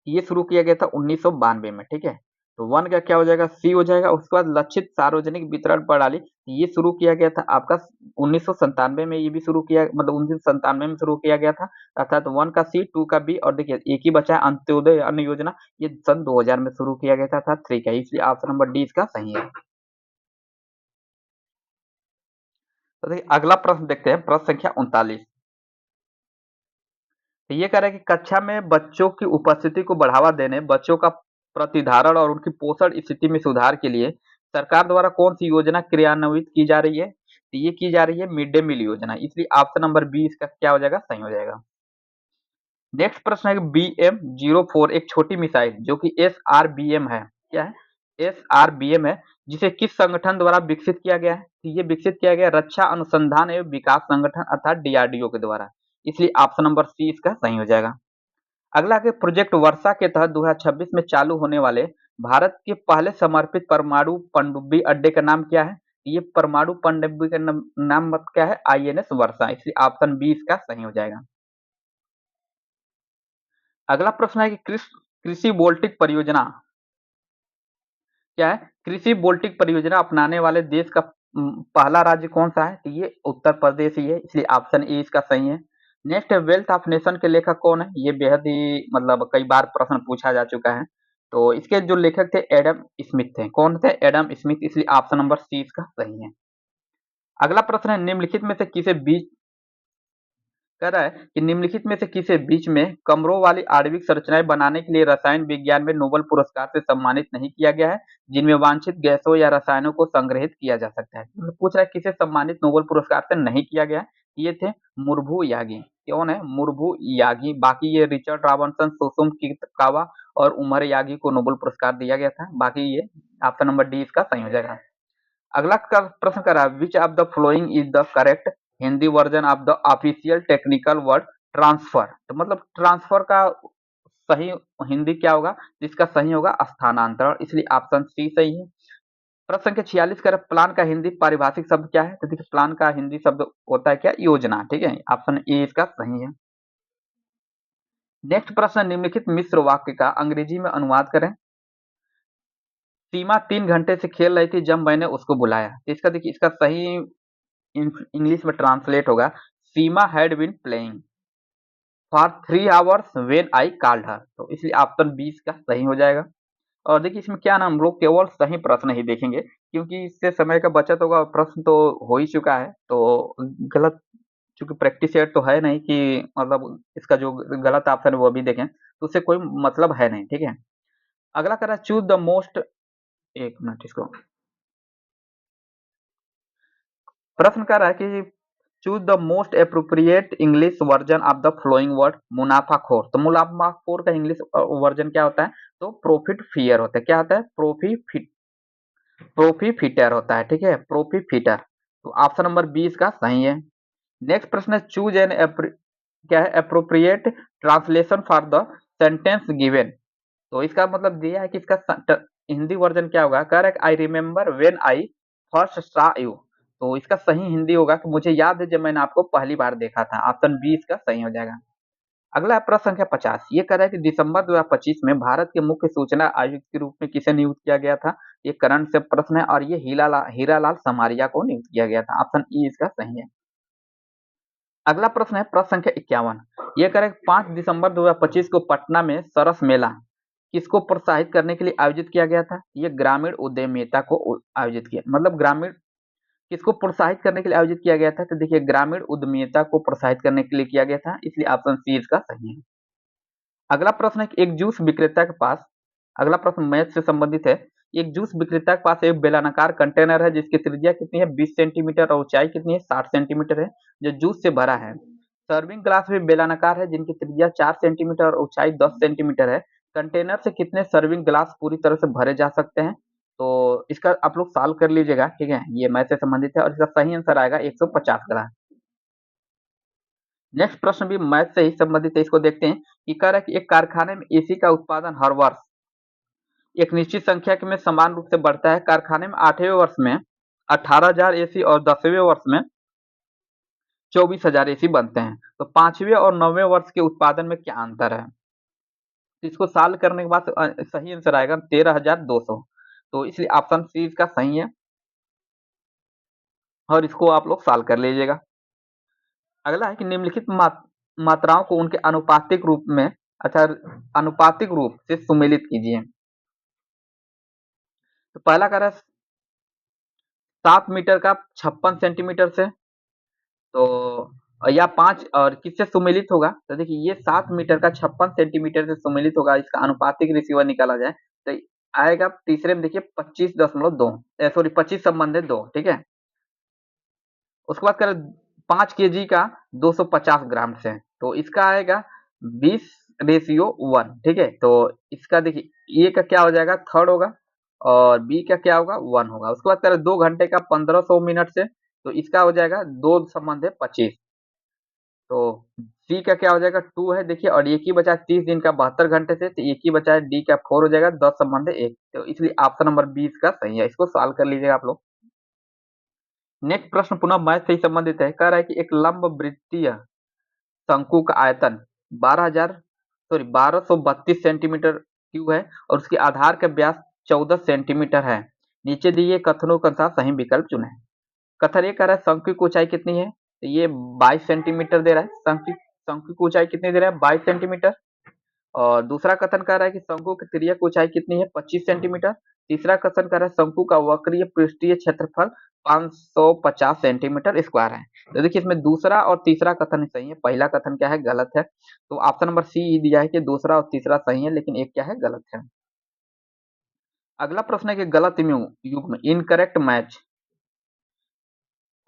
ये शुरू किया गया था 1992 में, ठीक है। तो 1 का क्या हो जाएगा? सी हो जाएगा। उसके बाद लक्षित सार्वजनिक वितरण प्रणाली, ये शुरू किया गया था आपका 1997 में, ये भी शुरू किया मतलब 1997 में शुरू किया गया था, अर्थात 1 का सी, 2 का बी और देखिए एक ही बचा है अंत्योदय अन्न योजना, ये सन 2000 में शुरू किया गया था, अर्थात 3 का, इसलिए ऑप्शन नंबर डी इसका सही है। तो देखिए अगला प्रश्न देखते हैं, प्रश्न संख्या 39। तो ये कह रहा है कि कक्षा में बच्चों की उपस्थिति को बढ़ावा देने, बच्चों का प्रतिधारण और उनकी पोषण स्थिति में सुधार के लिए सरकार द्वारा कौन सी योजना क्रियान्वित की जा रही है? तो ये की जा रही है मिड डे मील योजना, इसलिए ऑप्शन नंबर बी इसका क्या हो जाएगा? सही हो जाएगा। नेक्स्ट प्रश्न है कि BM-04 एक छोटी मिसाइल जो कि SRBM है, क्या है? SRBM है, जिसे किस संगठन द्वारा विकसित किया गया है? तो ये विकसित किया गया रक्षा अनुसंधान एवं विकास संगठन अर्थात DRDO के द्वारा, इसलिए ऑप्शन नंबर सी इसका सही हो जाएगा। अगला है प्रोजेक्ट वर्षा के तहत 2026 में चालू होने वाले भारत के पहले समर्पित परमाणु पनडुब्बी अड्डे का नाम क्या है? ये परमाणु पनडुब्बी का नाम मत क्या है? INS वर्षा, इसलिए ऑप्शन बी इसका सही हो जाएगा। अगला प्रश्न है कि कृषि वोल्टिक परियोजना क्या है? कृषि वोल्टिक परियोजना अपनाने वाले देश का पहला राज्य कौन सा है? तो ये उत्तर प्रदेश ही है, इसलिए ऑप्शन ए इसका सही है। नेक्स्ट है वेल्थ ऑफ नेशन के लेखक कौन है? ये बेहद ही मतलब कई बार प्रश्न पूछा जा चुका है। तो इसके जो लेखक थे एडम स्मिथ थे। कौन थे? एडम स्मिथ, इसलिए ऑप्शन नंबर सी इसका सही है। अगला प्रश्न है निम्नलिखित में से किसे बीज कह रहा है कि निम्नलिखित में से किसे बीच में कमरों वाली आणविक संरचनाएं बनाने के लिए रसायन विज्ञान में नोबेल पुरस्कार से सम्मानित नहीं किया गया है, जिनमें वांछित गैसों या रसायनों को संग्रहित किया जा सकता है? मतलब पूछ रहा है किसे सम्मानित नोबेल पुरस्कार से नहीं किया गया है? ये थे मुर्भू यागी। कौन है? मुर्भू यागी। बाकी ये रिचर्ड रॉबर्टसन, सुसुम किताकावा और उमर यागी को नोबेल पुरस्कार दिया गया था। बाकी ये ऑप्शन नंबर डी इसका सही हो जाएगा। अगला प्रश्न कर रहा है which of the following is the correct Hindi version of the official technical word transfer? तो मतलब ट्रांसफर का सही हिंदी क्या होगा? इसका सही होगा स्थानांतरण, इसलिए ऑप्शन सी सही है। प्रश्न संख्या 46 कर प्लान का हिंदी पारिभाषिक शब्द क्या है? तो देखिए प्लान का हिंदी शब्द होता है क्या? योजना, ठीक है, ऑप्शन ए इसका सही है। नेक्स्ट प्रश्न निम्नलिखित मिश्र वाक्य का अंग्रेजी में अनुवाद करें। सीमा 3 घंटे से खेल रही थी जब मैंने उसको बुलाया, तो इसका देखिए इसका सही इंग्लिश में ट्रांसलेट होगा Seema had been playing for 3 hours when I called her, तो इसलिए ऑप्शन 20 का सही हो जाएगा। और देखिए इसमें क्या ना हम लोग केवल सही प्रश्न ही देखेंगे, क्योंकि इससे समय का बचत होगा और प्रश्न तो हो ही चुका है, तो गलत चूंकि प्रैक्टिस सेट तो है नहीं कि मतलब इसका जो गलत ऑप्शन है वो भी देखें, तो उससे कोई मतलब है नहीं, ठीक है। अगला कह रहा है चूज द मोस्ट, एक मिनट इसको, प्रश्न कर रहा है कि choose the most appropriate English version of the following word मुनाफाखोर। तो मुनाफाखोर का इंग्लिश वर्जन क्या होता है? तो प्रॉफिट फियर होता है। क्या होता है? प्रोफिफिटर होता है, ठीक है, प्रोफिफिटर। तो ऑप्शन नंबर 20 का सही है। नेक्स्ट प्रश्न है चूज एन क्या है? Appropriate translation for the sentence given. तो इसका मतलब दिया है कि इसका हिंदी वर्जन क्या होगा? कह रहा है I remember when I first saw you. तो इसका सही हिंदी होगा कि मुझे याद है जब मैंने आपको पहली बार देखा था। ऑप्शन बी इसका सही हो जाएगा। अगला है प्रश्न संख्या 50। ये कह रहा है कि दिसंबर 2025 में भारत के मुख्य सूचना आयुक्त के रूप में किसे नियुक्त किया गया था? ये करंट से प्रश्न है और ये हीरालाल समारिया को नियुक्त किया गया था। ऑप्शन ई इसका सही है। अगला प्रश्न है प्रश्न संख्या 51। ये करें 5 दिसंबर 2025 को पटना में सरस मेला किसको प्रोत्साहित करने के लिए आयोजित किया गया था? ये ग्रामीण उद्यमिता को आयोजित किया, मतलब ग्रामीण किसको प्रोत्साहित करने के लिए आयोजित किया गया था? तो देखिए ग्रामीण उद्यमिता को प्रोत्साहित करने के लिए किया गया था, इसलिए ऑप्शन सी इसका सही है। अगला प्रश्न है कि एक जूस विक्रेता के पास, अगला प्रश्न मैथ से संबंधित है। एक जूस विक्रेता के पास एक बेलनाकार कंटेनर है जिसकी त्रिज्या कितनी है 20 सेंटीमीटर और ऊंचाई कितनी है 60 सेंटीमीटर है, जो जूस से भरा है। सर्विंग ग्लास भी बेलनाकार है जिनकी त्रिज्या 4 सेंटीमीटर और ऊंचाई 10 सेंटीमीटर है। कंटेनर से कितने सर्विंग ग्लास पूरी तरह से भरे जा सकते हैं? तो इसका आप लोग सॉल्व कर लीजिएगा, ठीक है, ये मैथ से संबंधित है और इसका सही आंसर आएगा 150 ग्राम। नेक्स्ट प्रश्न भी मैथ से ही संबंधित है, इसको देखते हैं कि कह रहा है कि एक कारखाने में एसी का उत्पादन हर वर्ष एक निश्चित संख्या में समान रूप से बढ़ता है। कारखाने में 8वें वर्ष में 18,000 एसी और 10वें वर्ष में 24,000 एसी बनते हैं। तो 5वें और 9वें वर्ष के उत्पादन में क्या अंतर है? तो इसको सॉल्व करने के बाद सही आंसर आएगा 13,200। तो इसलिए ऑप्शन सी इसका सही है और इसको आप लोग सॉल्व कर लीजिएगा। अगला है कि निम्नलिखित मात्राओं को उनके अनुपातिक रूप में, अच्छा, अनुपातिक रूप से सुमेलित कीजिए। तो पहला कह रहा है 7 मीटर का 56 सेंटीमीटर से, तो या 5 और किससे सुमेलित होगा? तो देखिए ये 7 मीटर का 56 सेंटीमीटर से सुमेलित होगा, इसका अनुपातिक रेशियो निकाला जाए तो आएगा तीसरे में देखिए 25.2, सॉरी 25 संबंधित 2, ठीक है। उसके बाद करें 5 केजी का 250 ग्राम से, तो इसका आएगा 20:1, ठीक है। तो इसका देखिए ए का क्या हो जाएगा थर्ड होगा और बी का क्या होगा 1 होगा। उसके बाद करें 2 घंटे का 1500 मिनट से, तो इसका हो जाएगा 2 संबंध है 25। तो सी का क्या हो जाएगा 2 है देखिए, और एक ही बचा 30 दिन का 72 घंटे से, तो एक ही बचा है डी का 4 हो जाएगा 10 संबंध है 1, तो इसलिए ऑप्शन नंबर 20 का सही है। इसको सॉल्व कर लीजिएगा आप लोग। नेक्स्ट प्रश्न पुनः मैथ से ही संबंधित है, कह रहा है कि एक लंब वृत्तीय शंकु का आयतन 1232 सेंटीमीटर क्यूब है और उसके आधार का व्यास 14 सेंटीमीटर है। नीचे दिए कथनों के अनुसार सही विकल्प चुनें। कथन ये कह रहा है शंकु की ऊंचाई कितनी है? तो ये 22 सेंटीमीटर दे रहा है। शंकु शंकु की ऊंचाई कितनी दे रहा है 22 सेंटीमीटर। और दूसरा कथन कह रहा है कि शंकु की तिर्यक ऊंचाई कितनी है 25 सेंटीमीटर। तीसरा कथन कह रहा है शंकु का वक्रीय पृष्ठीय क्षेत्रफल 550 सेंटीमीटर स्क्वायर है। तो देखिए इसमें दूसरा और तीसरा कथन सही है, पहला कथन क्या है गलत है। तो ऑप्शन नंबर सी दिया है कि दूसरा और तीसरा सही है लेकिन एक क्या है गलत है। अगला प्रश्न है कि गलत युग्म इनकरेक्ट मैच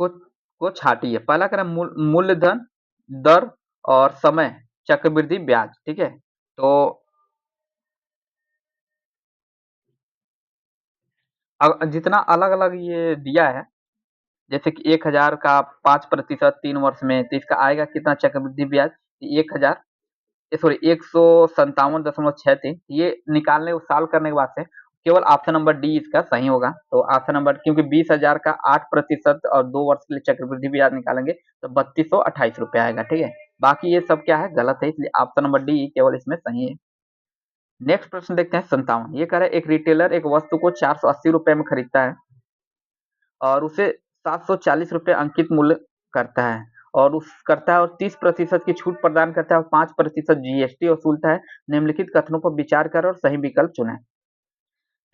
को को छाटिए। पहला कह रहा है मूलधन, दर और समय, चक्रवृद्धि ब्याज, ठीक है। तो जितना अलग अलग ये दिया है, जैसे कि 1000 का 5% 3 वर्ष में, तो इसका आएगा कितना चक्रवृद्धि ब्याज 1000, सॉरी 157.63, ये निकालने सॉल्व करने के बाद से केवल ऑप्शन नंबर डी इसका सही होगा। तो ऑप्शन नंबर, क्योंकि 20,000 का 8% और 2 वर्ष के लिए चक्रवृद्धि ब्याज निकालेंगे तो 3228 रुपये आएगा, ठीक है। बाकी ये सब क्या है गलत है, इसलिए ऑप्शन नंबर डी केवल इसमें सही है। नेक्स्ट प्रश्न देखते हैं 57। ये कह रहा है एक रिटेलर एक वस्तु को 480 रुपये में खरीदता है और उसे 740 रुपये अंकित मूल्य करता है और 30% की छूट प्रदान करता है और 5% जीएसटी वसूलता है। निम्नलिखित कथनों पर विचार करें और सही विकल्प चुनें।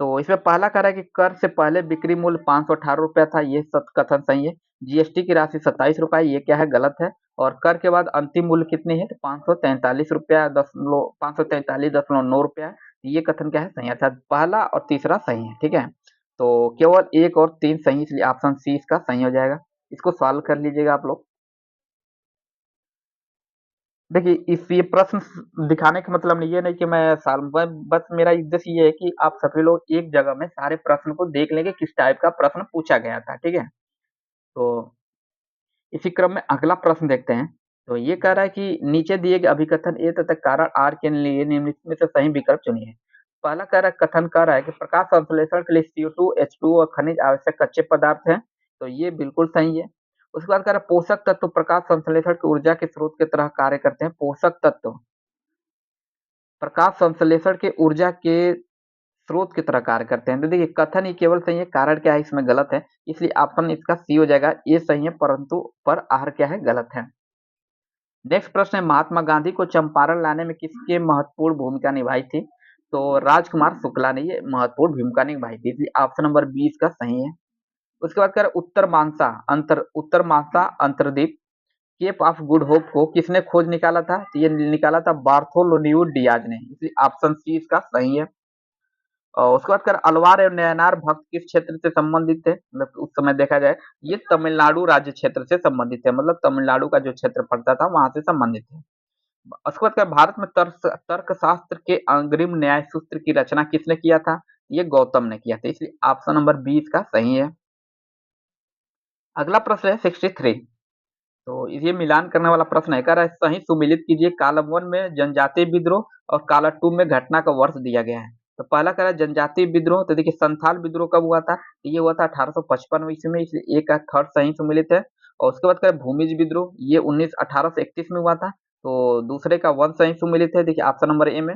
तो इसमें पहला कह रहा है कि कर से पहले बिक्री मूल्य 518 रुपया था, ये कथन सही है। जीएसटी की राशि 27 रुपये, ये क्या है गलत है। और कर के बाद अंतिम मूल्य कितनी है तो 543.9 रुपया, ये कथन क्या है सही, अर्थात पहला और तीसरा सही है, ठीक है। तो केवल 1 और 3 सही, इसलिए ऑप्शन सी इसका सही हो जाएगा। इसको सॉल्व कर लीजिएगा आप लोग। देखिए इस ये प्रश्न दिखाने का मतलब नहीं, ये नहीं कि मैं बस मेरा उद्देश्य ये है कि आप सभी लोग एक जगह में सारे प्रश्न को देख लेंगे किस टाइप का प्रश्न पूछा गया था, ठीक है। तो इसी क्रम में अगला प्रश्न देखते हैं। तो ये कह रहा है कि नीचे दिए गए अभिकथन ए तथा कारण आर के लिए निम्नलिखित में से सही विकल्प चुनिए। पहला कह रहा है कथन कह रहा है कि प्रकाश संश्लेषण के लिए CO2 H2 और खनिज आवश्यक कच्चे पदार्थ हैं, तो ये बिल्कुल सही है। उसके बाद कह रहा है पोषक तत्व प्रकाश संश्लेषण की ऊर्जा के स्रोत की तरह कार्य करते हैं। पोषक तत्व प्रकाश संश्लेषण के ऊर्जा के स्रोत की तरह कार्य करते हैं। तो देखिए कथन ही केवल सही है, कारण क्या है इसमें गलत है, इसलिए ऑप्शन इसका सी हो जाएगा। ये सही है परंतु पर आहार क्या है गलत है। नेक्स्ट प्रश्न है, महात्मा गांधी को चंपारण लाने में किसके महत्वपूर्ण भूमिका निभाई थी? तो राजकुमार शुक्ला ने ये महत्वपूर्ण भूमिका निभाई थी, इसलिए ऑप्शन नंबर 20 का सही है। उसके बाद कह उत्तर मानसा अंतर्द्वीप केप ऑफ गुड होप को किसने खोज निकाला था? तो ये निकाला था बार्थोलोम्यू डियाज ने, इसलिए ऑप्शन सी इसका सही है। और उसके बाद कर अलवार एवं नयनार भक्त किस क्षेत्र से संबंधित थे? मतलब उस समय देखा जाए ये तमिलनाडु राज्य क्षेत्र से संबंधित है, मतलब तमिलनाडु का जो क्षेत्र पड़ता था वहां से संबंधित है। उसके बाद क्या, भारत में तर्कशास्त्र के अग्रिम न्याय सूत्र की रचना किसने किया था? ये गौतम ने किया था, इसलिए ऑप्शन नंबर 20 का सही है। अगला प्रश्न है 63। तो ये मिलान करने वाला प्रश्न है, कह रहा है सही सुमिलित कीजिए, कॉलम 1 में जनजातीय विद्रोह और कॉलम 2 में घटना का वर्ष दिया गया है। तो पहला कह रहा है जनजातीय विद्रोह, तो देखिए संथाल विद्रोह कब हुआ था? तो ये हुआ था 1855 ईस्वी में, इसलिए ए का थर्ड सही सुमिलित है। और उसके बाद कह भूमिज विद्रोह, ये 1831 में हुआ था, तो दूसरे का वन सही सुमिलित है, देखिए ऑप्शन नंबर ए में।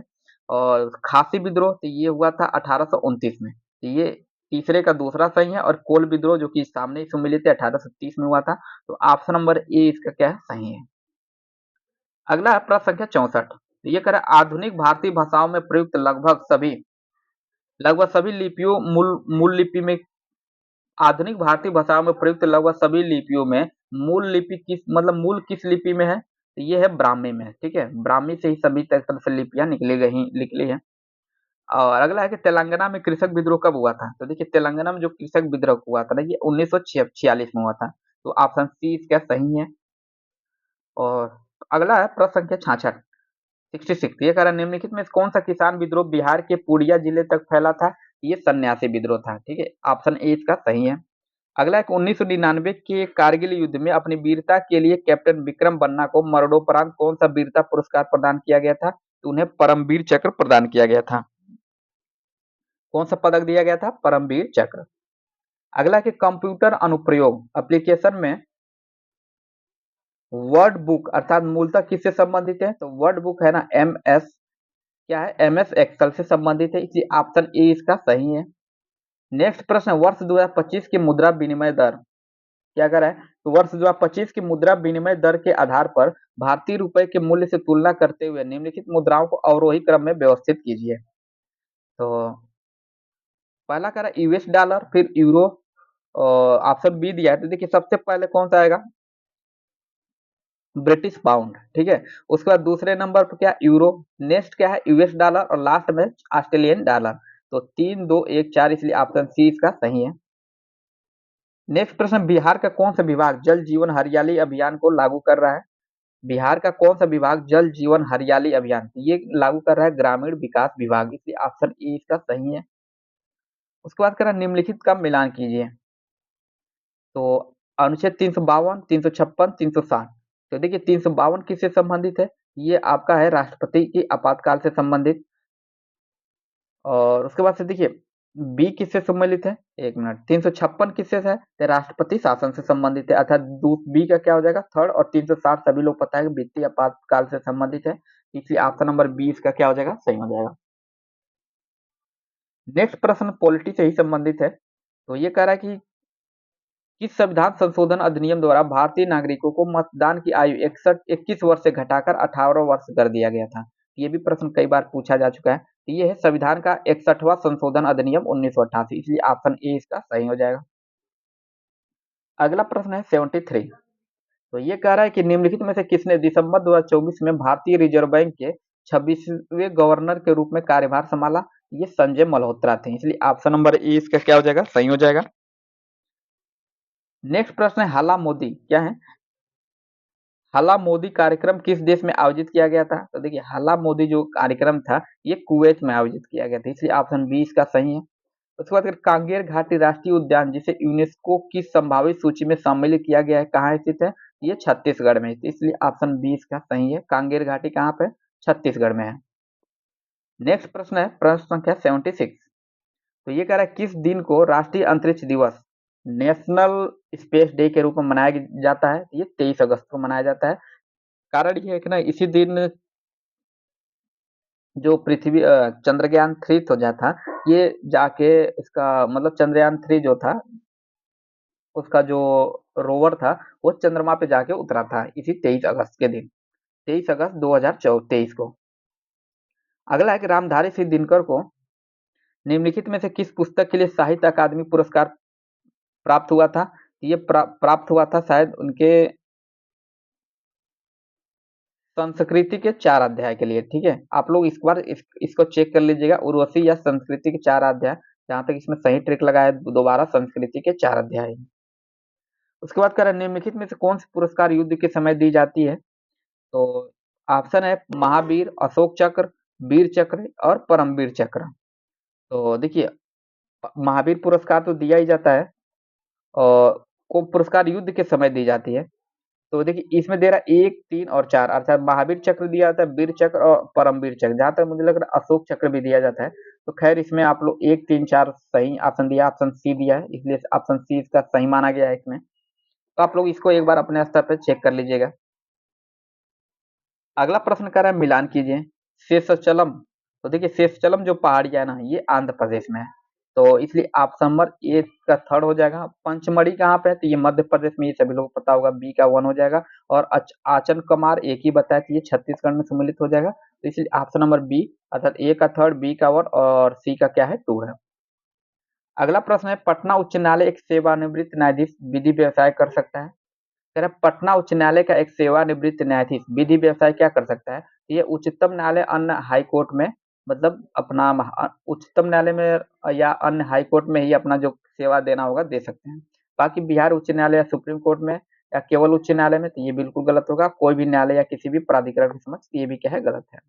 और खासी विद्रोह, तो ये हुआ था 1829 में, तो ये तीसरे का दूसरा सही है। और कोल विद्रोह जो कि सामने ही सुमिलित है 1830 में हुआ था, तो ऑप्शन नंबर ए इसका क्या है, सही है। अगला है प्रश्न संख्या 64। तो ये कह रहा है आधुनिक भारतीय भाषाओं में प्रयुक्त लगभग सभी लिपियों मूल लिपि में आधुनिक भारतीय भाषाओं में प्रयुक्त लगभग सभी लिपियों में मूल किस लिपि में है? तो ये है ब्राह्मी में, ठीक है, ब्राह्मी से ही सभी तरह से लिपियां निकली है। और अगला है कि तेलंगाना में कृषक विद्रोह कब हुआ था? तो देखिए तेलंगाना में जो कृषक विद्रोह हुआ था ना, ये 1946 में हुआ था, तो ऑप्शन सी इसका सही है। और अगला है प्रश्न संख्या 66, 66। ये कह रहा है निम्नलिखित में से कौन सा किसान विद्रोह बिहार के पूर्णिया जिले तक फैला था? ये सन्यासी विद्रोह था, ठीक है, ऑप्शन ए इसका सही है। अगला है 1999 के कारगिल युद्ध में अपनी वीरता के लिए कैप्टन विक्रम बन्ना को मरणोपरांत कौन सा वीरता पुरस्कार प्रदान किया गया था? तो उन्हें परमवीर चक्र प्रदान किया गया था। कौन सा पदक दिया गया था? परमवीर चक्र। अगला है कि कंप्यूटर अनुप्रयोग एप्लीकेशन में वर्ड बुक अर्थात मूलतः किससे संबंधित है? तो वर्ड बुक है ना, एम एस एक्सेल से संबंधित है, इसलिए ऑप्शन ए इसका सही है। नेक्स्ट प्रश्न है, वर्ष 2025 की मुद्रा विनिमय दर क्या कर रहा है? तो वर्ष 2025 की मुद्रा विनिमय दर के आधार पर भारतीय रुपए के मूल्य से तुलना करते हुए निम्नलिखित मुद्राओं को अवरोही क्रम में व्यवस्थित कीजिए। तो पहला कह रहा है यूएस डॉलर, फिर यूरो, ऑप्शन बी दिया है, तो देखिए सबसे पहले कौन सा आएगा? ब्रिटिश पाउंड, ठीक है। उसके बाद दूसरे नंबर पर क्या, यूरो। नेक्स्ट क्या है, यूएस डॉलर, और लास्ट में ऑस्ट्रेलियन डॉलर। तो 3 2 1 4, इसलिए ऑप्शन सी इसका सही है। नेक्स्ट प्रश्न, बिहार का कौन सा विभाग जल जीवन हरियाली अभियान को लागू कर रहा है? बिहार का कौन सा विभाग जल जीवन हरियाली अभियान ये लागू कर रहा है? ग्रामीण विकास विभाग, इसलिए ऑप्शन ए इसका सही है। उसके बाद कह निम्नलिखित का मिलान कीजिए। तो अनुच्छेद 352, 356, 360। तो देखिए 352 किससे संबंधित है? ये आपका है राष्ट्रपति की आपातकाल से संबंधित। और उसके बाद से देखिए बी किससे सम्मिलित है? एक मिनट, 356 किससे है? तो राष्ट्रपति शासन से संबंधित है, अर्थात बी का क्या हो जाएगा, थर्ड। और 360 सभी लोग पता है कि वित्तीय आपातकाल से संबंधित है, इसलिए ऑप्शन नंबर 20 का क्या हो जाएगा, सही हो जाएगा। नेक्स्ट प्रश्न पॉलिटी से ही संबंधित है। तो ये कह रहा है कि किस संविधान संशोधन अधिनियम द्वारा भारतीय नागरिकों को मतदान की आयु 21 वर्ष से घटाकर 18 वर्ष कर दिया गया था? ये भी प्रश्न कई बार पूछा जा चुका है। तो ये है संविधान का 61वां संशोधन अधिनियम 1988, इसलिए ऑप्शन ए इसका सही हो जाएगा। अगला प्रश्न है 73। तो ये कह रहा है कि निम्नलिखित में से किसने दिसंबर 2024 में भारतीय रिजर्व बैंक के 26वें गवर्नर के रूप में कार्यभार संभाला? ये संजय मल्होत्रा थे, इसलिए ऑप्शन नंबर ए इसका क्या हो जाएगा, सही हो जाएगा। नेक्स्ट प्रश्न है हाला मोदी क्या है? हला मोदी कार्यक्रम किस देश में आयोजित किया गया था? तो देखिए हला मोदी जो कार्यक्रम था ये कुवैत में आयोजित किया गया था, इसलिए ऑप्शन बी इसका सही है। उसके बाद कांगेर घाटी राष्ट्रीय उद्यान जिसे यूनेस्को की संभावित सूची में सम्मिलित किया गया है, कहाँ स्थित है? ये छत्तीसगढ़ में स्थित, इसलिए ऑप्शन बी इसका सही है। कांगेर घाटी कहाँ पे? छत्तीसगढ़ में है। नेक्स्ट प्रश्न है प्रश्न संख्या 76। तो ये कह रहा है किस दिन को राष्ट्रीय अंतरिक्ष दिवस नेशनल स्पेस डे के रूप में मनाया जाता है? ये 23 अगस्त को मनाया जाता है। कारण ये है कि ना इसी दिन जो पृथ्वी चंद्रयान 3 तो जा था, ये जाके इसका मतलब चंद्रयान 3 जो था उसका जो रोवर था वो चंद्रमा पे जाके उतरा था इसी 23 अगस्त के दिन। 23 अगस्त 2023 को। अगला है कि रामधारी सिंह दिनकर को निम्नलिखित में से किस पुस्तक के लिए साहित्य अकादमी पुरस्कार प्राप्त हुआ था? ये प्राप्त हुआ था शायद उनके संस्कृति के 4 अध्याय के लिए, ठीक है? आप लोग इस बार इसको चेक कर लीजिएगा, उर्वशी या संस्कृति के 4 अध्याय, जहाँ तक इसमें सही ट्रिक लगाया दोबारा संस्कृति के 4 अध्याय। उसके बाद कह रहा है निम्नलिखित में से कौन सी पुरस्कार युद्ध के समय दी जाती है? तो ऑप्शन है महावीर, अशोक चक्र, वीर चक्र और परमवीर चक्र। तो देखिए महावीर पुरस्कार तो दिया ही जाता है और को पुरस्कार युद्ध के समय दी जाती है। तो देखिए इसमें दे रहा है 1, 3 और 4 अर्थात महावीर चक्र दिया जाता है, वीर चक्र और परमवीर चक्र। जहाँ तक मुझे लग रहा है अशोक चक्र भी दिया जाता है। तो खैर इसमें आप लोग 1, 3, 4 सही ऑप्शन दिया, ऑप्शन सी दिया है, इसलिए ऑप्शन सी इसका सही माना गया है इसमें। तो आप लोग इसको एक बार अपने स्तर पर चेक कर लीजिएगा। अगला प्रश्न कर रहा है मिलान कीजिए शेषचलम। तो देखिए शेषचलम जो पहाड़िया है ना, ये आंध्र प्रदेश में है, तो इसलिए ऑप्शन नंबर ए का थर्ड हो जाएगा। पंचमढ़ी कहाँ पे है? तो ये मध्य प्रदेश में, ये सभी लोग पता होगा, बी का 1 हो जाएगा। और आचन कमार एक ही बताया कि ये छत्तीसगढ़ में सम्मिलित हो जाएगा, तो इसलिए ऑप्शन नंबर बी अर्थात ए का थर्ड, बी का 1 और सी का क्या है 2 है। अगला प्रश्न है पटना उच्च न्यायालय एक सेवानिवृत्त न्यायाधीश विधि व्यवसाय कर सकता है? कह रहा है पटना उच्च न्यायालय का एक सेवानिवृत्त न्यायाधीश विधि व्यवसाय क्या कर सकता है? ये उच्चतम न्यायालय अन्य हाई कोर्ट में, मतलब अपना उच्चतम न्यायालय में या अन्य हाई कोर्ट में ही अपना जो सेवा देना होगा दे सकते हैं। बाकी बिहार उच्च न्यायालय या सुप्रीम कोर्ट में या केवल उच्च न्यायालय में, तो ये बिल्कुल गलत होगा। कोई भी न्यायालय या किसी भी प्राधिकरण के समक्ष, ये भी क्या है गलत है।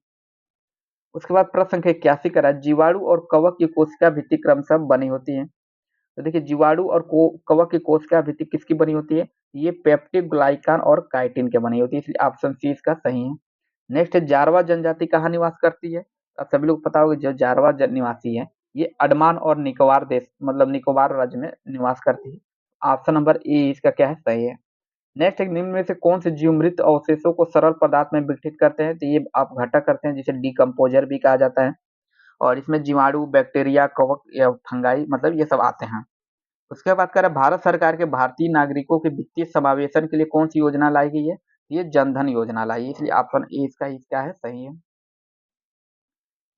उसके बाद प्रश्न संख्या 81 करा जीवाणु और कवक की कोशिका भित्ति क्रमशः बनी होती है। तो देखिए जीवाणु और कवक की कोशिका भित्ति किसकी बनी होती है? ये पेप्टिड ग्लाइकान और काइटिन के बनी होती है, इसलिए ऑप्शन सी इसका सही है। नेक्स्ट है जारवा जनजाति कहाँ निवास करती है? अब सभी लोग पता होगा जो जारवा निवासी है ये अंडमान और निकोबार देश, मतलब निकोबार राज्य में निवास करती है। ऑप्शन नंबर ए इसका क्या है सही है। नेक्स्ट है निम्न में से कौन से जीव मृत अवशेषों को सरल पदार्थ में विघटित करते हैं? तो ये आप घटक करते हैं, जिसे डिकम्पोजर भी कहा जाता है। और इसमें जीवाणु, बैक्टीरिया, कवक या फंगाई, मतलब ये सब आते हैं। उसके बाद करें भारत सरकार के भारतीय नागरिकों के वित्तीय समावेशन के लिए कौन सी योजना लाई गई है? ये जनधन योजना लाई है, इसलिए ऑप्शन ए इसका ही क्या है सही है।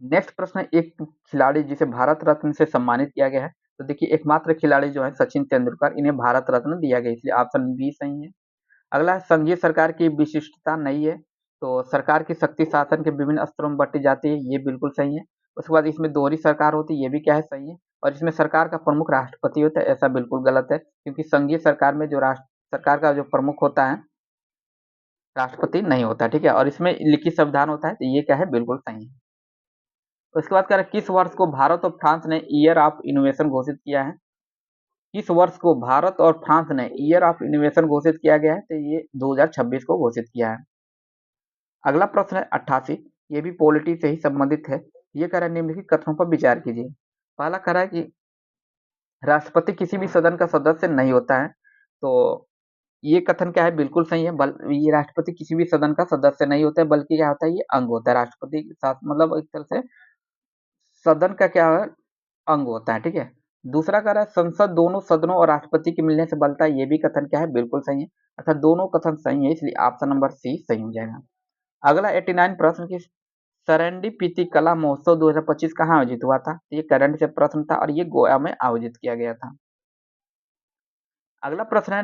नेक्स्ट प्रश्न है एक खिलाड़ी जिसे भारत रत्न से सम्मानित किया गया है। तो देखिए एकमात्र खिलाड़ी जो है सचिन तेंदुलकर, इन्हें भारत रत्न दिया गया, इसलिए ऑप्शन बी सही है। अगला है संघीय सरकार की विशिष्टता नहीं है। तो सरकार की शक्ति शासन के विभिन्न स्तरों में बंटी जाती है, ये बिल्कुल सही है। उसके बाद इसमें दोहरी सरकार होती है, ये भी क्या है सही है। और इसमें सरकार का प्रमुख राष्ट्रपति होता है, ऐसा बिल्कुल गलत है, क्योंकि संघीय सरकार में जो राष्ट्र सरकार का जो प्रमुख होता है राष्ट्रपति नहीं होता, ठीक है। और इसमें लिखित संविधान होता है, तो ये क्या है बिल्कुल सही है। उसके बाद कह रहे हैं किस वर्ष को भारत और फ्रांस ने ईयर ऑफ इनोवेशन घोषित किया है? किस वर्ष को भारत और फ्रांस ने ईयर ऑफ इनोवेशन घोषित किया गया है? तो ये 2026 को घोषित किया है। अगला प्रश्न है 88, ये भी पॉलिटी से ही संबंधित है। ये कह रहा है निम्नलिखित कथनों पर विचार कीजिए। पहला कह रहा है कि राष्ट्रपति किसी भी सदन का सदस्य नहीं होता है। तो ये कथन क्या है बिल्कुल सही है। ये राष्ट्रपति किसी भी सदन का सदस्य नहीं होता है, बल्कि क्या होता है ये अंग होता है राष्ट्रपति के साथ, मतलब एक तरह से सदन का क्या है अंग होता है, ठीक है। दूसरा कह रहा है संसद दोनों सदनों और राष्ट्रपति के मिलने से बनता है, ये भी कथन क्या है बिल्कुल सही है, अर्थात दोनों कथन सही है, इसलिए ऑप्शन नंबर सी सही हो जाएगा। अगला 89 प्रश्न की सेरेंडीपीटी कला महोत्सव 2025 कहाँ आयोजित हुआ था? ये करंट से प्रश्न था और ये गोवा में आयोजित किया गया था। अगला प्रश्न है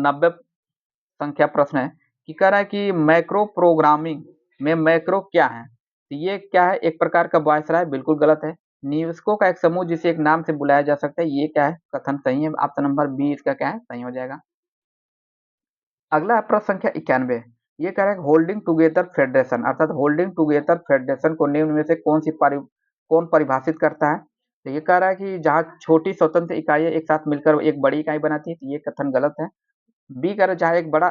90 संख्या प्रश्न है कि कह रहा है कि मैक्रो प्रोग्रामिंग में मैक्रो क्या है? तो ये क्या है एक प्रकार का वायसराय है, बिल्कुल गलत है। निवेशकों का एक समूह जिसे एक नाम से बुलाया जा सकता है, ये क्या है कथन सही है, ऑप्शन नंबर बी इसका क्या है सही हो जाएगा। अगला है प्रश्न संख्या 91, ये कह रहा है होल्डिंग टुगेदर फेडरेशन अर्थात होल्डिंग टुगेदर फेडरेशन को निम्न में से कौन परिभाषित करता है? तो ये कह रहा है कि जहाँ छोटी स्वतंत्र इकाइयां एक साथ मिलकर एक बड़ी इकाई बनाती है, तो ये कथन गलत है। बी कह रहा है जहाँ एक बड़ा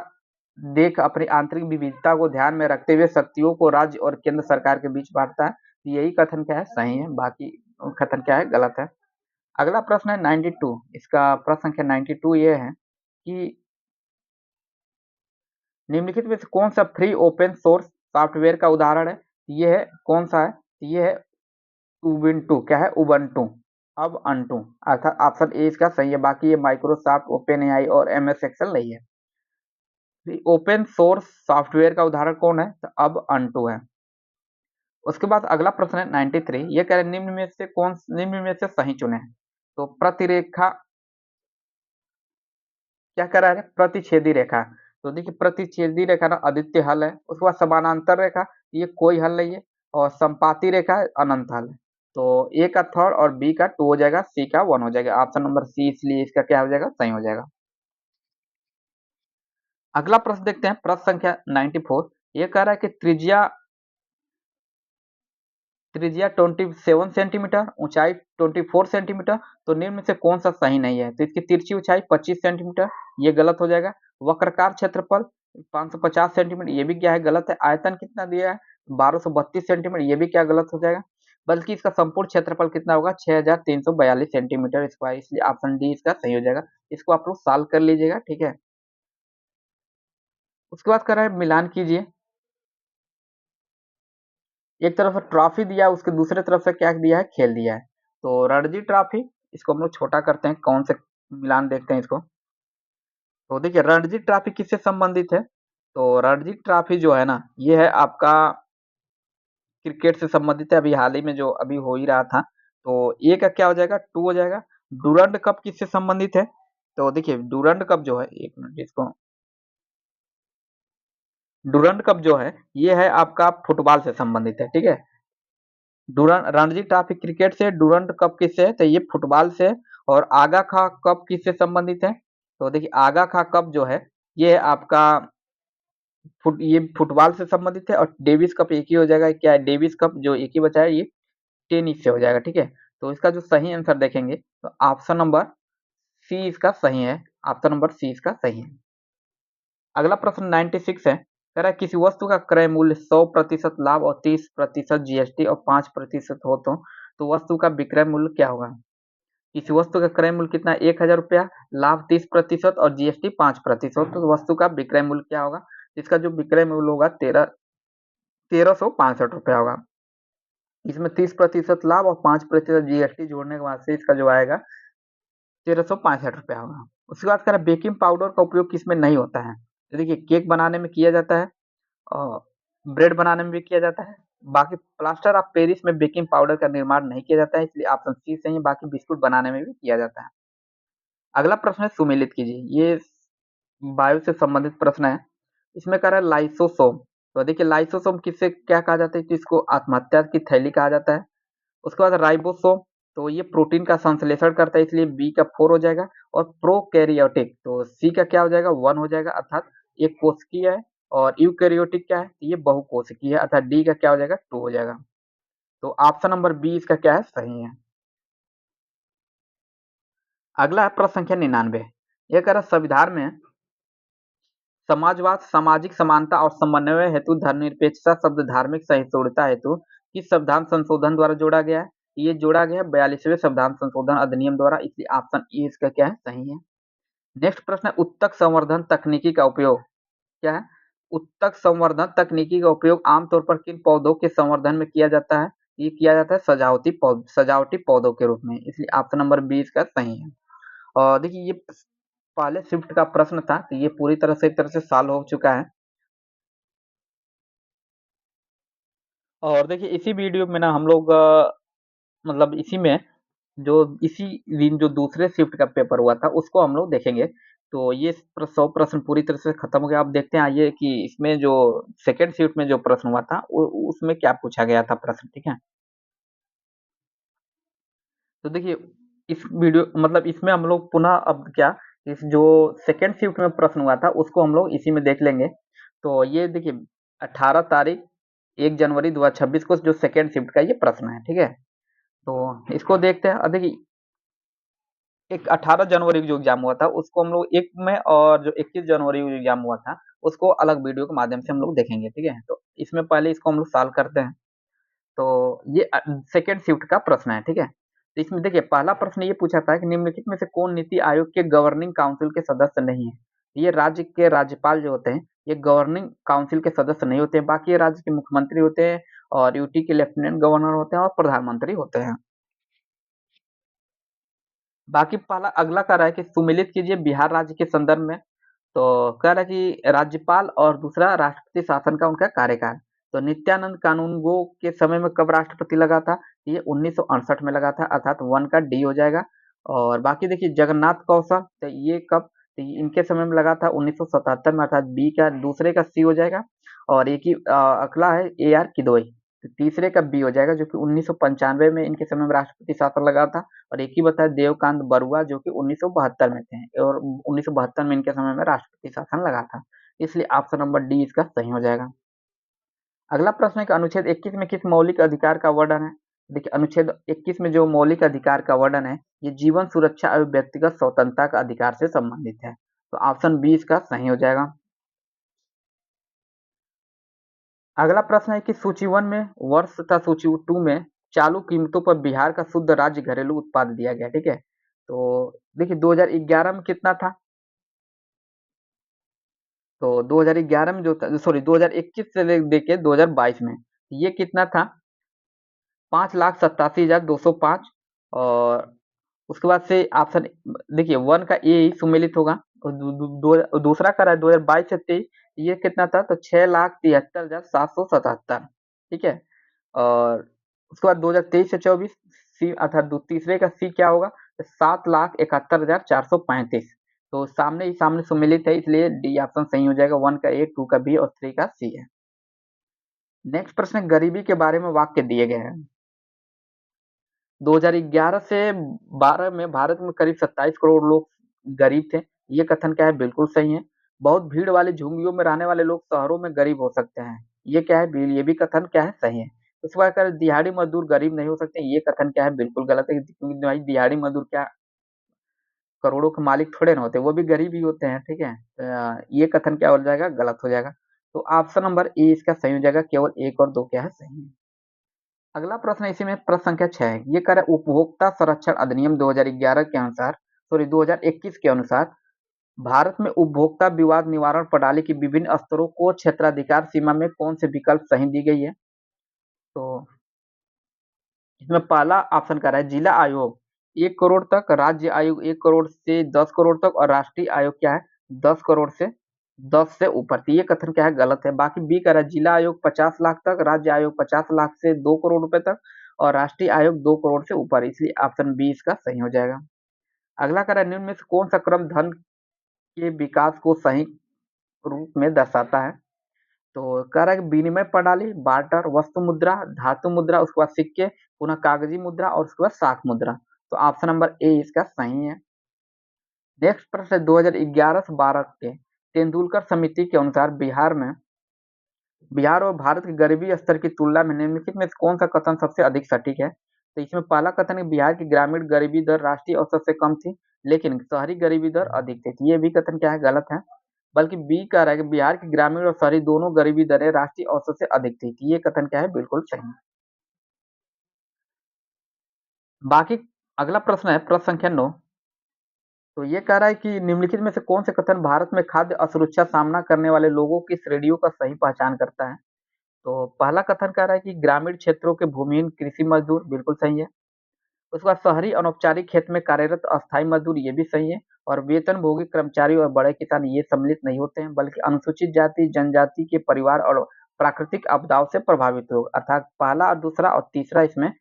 देश अपनी आंतरिक विविधता को ध्यान में रखते हुए शक्तियों को राज्य और केंद्र सरकार के बीच बांटता है, तो यही कथन क्या है सही है, बाकी कथन क्या है गलत है। अगला प्रश्न है 92, इसका प्रश्न संख्या 92 ये है कि निम्नलिखित में से कौन सा फ्री ओपन सोर्स सॉफ्टवेयर का उदाहरण है? ये है कौन सा है? ये है उबुंटू, क्या है उबुंटू, अब अंटू, अर्थात ऑप्शन ए इसका सही है। बाकी ये माइक्रोसॉफ्ट, ओपन एआई और एमएस एक्सेल नहीं है। ओपन सोर्स सॉफ्टवेयर का उदाहरण कौन है? तो अब अंटू है। उसके बाद अगला प्रश्न है 93, ये कह रहे निम्न में से सही चुने। तो प्रतिरेखा क्या कह रहा है? प्रतिच्छेदी रेखा। तो देखिए प्रतिच्छेदी रेखा ना अद्वितीय हल है। उसके बाद समानांतर रेखा, ये कोई हल नहीं है। और संपाती रेखा अनंत हल है। तो ए का थर्ड और बी का 2 हो जाएगा, सी का 1 हो जाएगा। ऑप्शन नंबर सी इसलिए इसका क्या हो जाएगा? सही हो जाएगा। अगला प्रश्न देखते हैं, प्रश्न संख्या 94। ये कह रहा है कि त्रिज्या त्रिज्या 27 सेंटीमीटर, ऊंचाई 24 सेंटीमीटर। तो निम्न में से कौन सा सही नहीं है? तो इसकी तिरछी ऊंचाई 25 सेंटीमीटर, ये गलत हो जाएगा। वक्रकार क्षेत्रफल 550 सेंटीमीटर, ये भी क्या है? गलत है। आयतन कितना दिया है? 1232 सेंटीमीटर, ये भी क्या गलत हो जाएगा। बल्कि इसका संपूर्ण क्षेत्रफल कितना होगा? 6342 सेंटीमीटर स्क्वायर, इसलिए ऑप्शन डी इसका सही हो जाएगा। इसको आप लोग सॉल्व कर लीजिएगा, ठीक है। उसके बाद कर रहा है मिलान कीजिए। एक तरफ से ट्रॉफी दिया है, उसके दूसरे तरफ से क्या दिया है? खेल दिया है। तो रणजी ट्रॉफी, इसको हम लोग छोटा करते हैं, कौन से मिलान देखते हैं इसको। तो देखिए रणजी ट्रॉफी किससे संबंधित है? तो रणजी ट्रॉफी जो है ना, ये है आपका क्रिकेट से संबंधित है। अभी हाल ही में जो अभी हो ही रहा था। तो ए का क्या हो जाएगा? 2 हो जाएगा। डूरंड कप किससे संबंधित है? तो देखिए डूरंड कप जो है, एक मिनट इसको, डूरंड कप जो है ये है आपका फुटबॉल से संबंधित है, ठीक है। डूरंड रणजी ट्रॉफी क्रिकेट से, डूरंड कप किससे है? तो ये फुटबॉल से। और आगा खा कप किससे संबंधित है? तो देखिए आगा खा कप जो है ये आपका ये फुटबॉल से संबंधित है। और डेविस कप एक ही हो जाएगा। क्या है? डेविस कप जो एक ही बचा है ये टेनिस से हो जाएगा, ठीक है। तो इसका जो सही आंसर देखेंगे तो ऑप्शन नंबर सी इसका सही है। ऑप्शन नंबर सी इसका सही है। अगला प्रश्न 96 है। कह रहा है किसी वस्तु का क्रय मूल्य 100% लाभ और 30% जीएसटी और 5% हो तो वस्तु का विक्रय मूल्य क्या होगा? किसी वस्तु का क्रय मूल्य कितना? 1000 रुपया, लाभ 30% और जीएसटी 5%, तो वस्तु का विक्रय मूल्य क्या होगा? इसका जो विक्रय मूल्य होगा 1365 होगा। इसमें 30% लाभ और 5% जीएसटी जोड़ने के बाद से इसका जो आएगा 1365 होगा। उसके बाद कह रहा है बेकिंग पाउडर का उपयोग किसमें नहीं होता है? तो देखिए केक बनाने में किया जाता है और ब्रेड बनाने में भी किया जाता है। बाकी प्लास्टर ऑफ पेरिस में बेकिंग पाउडर का निर्माण नहीं किया जाता है, इसलिए ऑप्शन सी सही है। बाकी बिस्कुट बनाने में भी किया जाता है। अगला प्रश्न है सुमेलित कीजिए। ये वायु से संबंधित प्रश्न है। इसमें कह रहा है लाइसोसोम। तो देखिए लाइसोसोम किससे क्या कहा जाता है? तो इसको आत्महत्या की थैली कहा जाता है। उसके बाद राइबोसोम, तो ये प्रोटीन का संश्लेषण करता है, इसलिए बी का 4 हो जाएगा। और प्रोकैरियोटिक, तो सी का क्या हो जाएगा? 1 हो जाएगा, अर्थात एक कोशिकीय है। और यूकैरियोटिक क्या है? तो ये बहुकोशिकीय है, अर्थात डी का क्या हो जाएगा? 2 हो जाएगा। तो ऑप्शन नंबर बी इसका क्या है? सही है। अगला है प्रश्न संख्या 99। यह कह रहा है संविधान में समाजवाद, सामाजिक समानता और समन्वय हेतु धर्मनिरपेक्षता शब्द धार्मिक सहिष्णुता हेतु किस संविधान संशोधन द्वारा जोड़ा गया है? ये जोड़ा गया है 42वें संविधान संशोधन अधिनियम द्वारा, इसलिए ऑप्शन ए इसका क्या है? सही है। नेक्स्ट प्रश्न है उत्तक संवर्धन तकनीकी का उपयोग क्या है? उत्तक संवर्धन तकनीकी का उपयोग आमतौर पर किन पौधों के संवर्धन में किया जाता है? ये किया जाता है सजावटी पौधों के रूप में, इसलिए ऑप्शन नंबर बी इसका सही है। और देखिए ये पहले शिफ्ट का प्रश्न था, तो ये पूरी तरह से एक तरह से सॉल्व हो चुका है। और देखिए इसी वीडियो में ना हम लोग मतलब इसी में जो इसी दिन जो दूसरे शिफ्ट का पेपर हुआ था उसको हम लोग देखेंगे। तो ये 100 प्रश्न पूरी तरह से खत्म हो गया। अब देखते हैं आइए कि इसमें जो सेकंड शिफ्ट में जो प्रश्न हुआ था उसमें क्या पूछा गया था प्रश्न, ठीक है। तो देखिए इस वीडियो मतलब इसमें हम लोग पुनः अब क्या इस जो सेकंड शिफ्ट में प्रश्न हुआ था उसको हम लोग इसी में देख लेंगे। तो ये देखिए 18 तारीख 1 जनवरी 2026 को जो सेकंड शिफ्ट का ये प्रश्न है, ठीक है। तो इसको देखते हैं। देखिए एक 18 जनवरी को जो एग्जाम हुआ था उसको हम लोग एक में, और जो 21 जनवरी को एग्जाम हुआ था उसको अलग वीडियो के माध्यम से हम लोग देखेंगे, ठीक है। तो इसमें पहले इसको हम लोग सॉल्व करते हैं। तो ये सेकंड शिफ्ट का प्रश्न है, ठीक है। तो इसमें देखिए पहला प्रश्न ये पूछा था कि निम्नलिखित में से कौन नीति आयोग के गवर्निंग काउंसिल के सदस्य नहीं है? ये राज्य के राज्यपाल जो होते हैं ये गवर्निंग काउंसिल के सदस्य नहीं होते हैं। बाकी ये राज्य के मुख्यमंत्री होते हैं और यूटी के लेफ्टिनेंट गवर्नर होते हैं और प्रधानमंत्री होते हैं। बाकी पहला अगला कह रहा है कि सुमेलित कीजिए बिहार राज्य के संदर्भ में। तो कह रहा है कि राज्यपाल और दूसरा राष्ट्रपति शासन का उनका कार्यकाल। तो नित्यानंद कानूनगो के समय में कब राष्ट्रपति लगा था? ये 1968 में लगा था, अर्थात 1 का डी हो जाएगा। और बाकी देखिए जगन्नाथ कौशल, तो ये कब? तो ये इनके समय में लगा था 1977 में, अर्थात बी का दूसरे का सी हो जाएगा। और एक ही अगला है ए आर किदवई, तो तीसरे का बी हो जाएगा, जो कि 1995 में इनके समय में राष्ट्रपति शासन लगा था। और एक ही बताया देवकांत बरुआ, जो कि 1972 में थे, और 1972 में इनके समय में राष्ट्रपति शासन लगा था। इसलिए ऑप्शन नंबर डी इसका सही हो जाएगा। अगला प्रश्न है कि अनुच्छेद 21 में किस मौलिक अधिकार का वर्णन है? देखिए अनुच्छेद 21 में जो मौलिक अधिकार का वर्णन है, ये जीवन, सुरक्षा और व्यक्तिगत स्वतंत्रता का अधिकार से संबंधित है। तो ऑप्शन बी इसका सही हो जाएगा। अगला प्रश्न है कि सूची 1 में वर्ष तथा सूची 2 में चालू कीमतों पर बिहार का शुद्ध राज्य घरेलू उत्पाद दिया गया, ठीक है। तो देखिए 2011 में कितना था? तो 2011 में जो था, सॉरी 2021 से लेके 2022 में ये कितना था? 5,87,205। और उसके बाद से ऑप्शन देखिए 1 का ए ही सुमेलित होगा, और दूसरा का रहा 2022 से 23, ये कितना था? तो 6,73,777, ठीक है। और उसके बाद 2023 से 24 सी, अर्थात तीसरे का सी क्या होगा? तो 7,71,435। तो सामने ही सामने सुमेलित है, इसलिए डी ऑप्शन सही हो जाएगा। 1 का ए, 2 का बी और 3 का सी है। नेक्स्ट प्रश्न है, गरीबी के बारे में वाक्य दिए गए हैं। 2011 से 12 में भारत में करीब 27 करोड़ लोग गरीब थे। ये कथन क्या है? बिल्कुल सही है। बहुत भीड़ वाली झुग्गियों में रहने वाले लोग शहरों में गरीब हो सकते हैं। ये क्या है? ये भी कथन क्या है? सही है। उसके बाद कह रहे दिहाड़ी मजदूर गरीब नहीं हो सकते। ये कथन क्या है? बिल्कुल गलत है, क्योंकि भाई दिहाड़ी मजदूर क्या करोड़ों के मालिक थोड़े ना होते, वो भी गरीब ही होते हैं, ठीक है। ये कथन क्या हो जाएगा? गलत हो जाएगा। तो ऑप्शन नंबर ए इसका सही हो जाएगा। केवल 1 और 2 क्या है? सही है। अगला प्रश्न इसी में प्रश्न संख्या 6 है। ये कह रहा है उपभोक्ता संरक्षण अधिनियम 2011 के अनुसार, सॉरी 2021 के अनुसार भारत में उपभोक्ता विवाद निवारण प्रणाली की विभिन्न स्तरों को क्षेत्राधिकार सीमा में कौन से विकल्प सही दी गई है? तो इसमें पहला ऑप्शन कह रहा है जिला आयोग 1 करोड़ तक, राज्य आयोग 1 करोड़ से 10 करोड़ तक, और राष्ट्रीय आयोग क्या है? 10 करोड़ से 10 से ऊपर। तो ये कथन क्या है? गलत है। बाकी बी कह रहा है जिला आयोग 50 लाख तक, राज्य आयोग 50 लाख से 2 करोड़ रुपए तक, और राष्ट्रीय आयोग 2 करोड़ से ऊपर। इसलिए ऑप्शन बी इसका सही हो जाएगा। अगला कह रहा है निम्न में से कौन सा क्रम धन के विकास को सही रूप में दर्शाता है? तो कह रहा है कि विनिमय प्रणाली, बार्टर, वस्तु मुद्रा, धातु मुद्रा, उसके बाद सिक्के, पुनः कागजी मुद्रा, और उसके बाद शाख मुद्रा। तो ऑप्शन नंबर ए इसका सही है। नेक्स्ट प्रश्न 2011 से 12 के तेंदुलकर समिति के अनुसार बिहार और भारत के गरीबी स्तर की तुलना में निम्नलिखित में से कौन सा कथन सबसे अधिक सटीक है? तो इसमें पहला कथन है बिहार की ग्रामीण गरीबी दर राष्ट्रीय औसत से कम थी, लेकिन शहरी गरीबी दर अधिक थी। तो ये भी कथन क्या है? गलत है। बल्कि बी कह रहा है कि बिहार की ग्रामीण और शहरी दोनों गरीबी दरें राष्ट्रीय औसत से अधिक थी। तो ये कथन क्या है? बिल्कुल सही है। बाकी अगला प्रश्न है प्रश्न संख्या 9। तो ये कह रहा है कि निम्नलिखित में से कौन से कथन भारत में खाद्य असुरक्षा सामना करने वाले लोगों की श्रेणियों का सही पहचान करता है? तो पहला कथन कह रहा है कि ग्रामीण क्षेत्रों के भूमिहीन कृषि मजदूर, बिल्कुल सही है। उसके बाद शहरी अनौपचारिक क्षेत्र में कार्यरत अस्थायी मजदूर, ये भी सही है। और वेतनभोगी कर्मचारी और बड़े किसान ये सम्मिलित नहीं होते हैं, बल्कि अनुसूचित जाति जनजाति के परिवार और प्राकृतिक आपदाओं से प्रभावित लोग, अर्थात पहला और दूसरा और तीसरा इसमें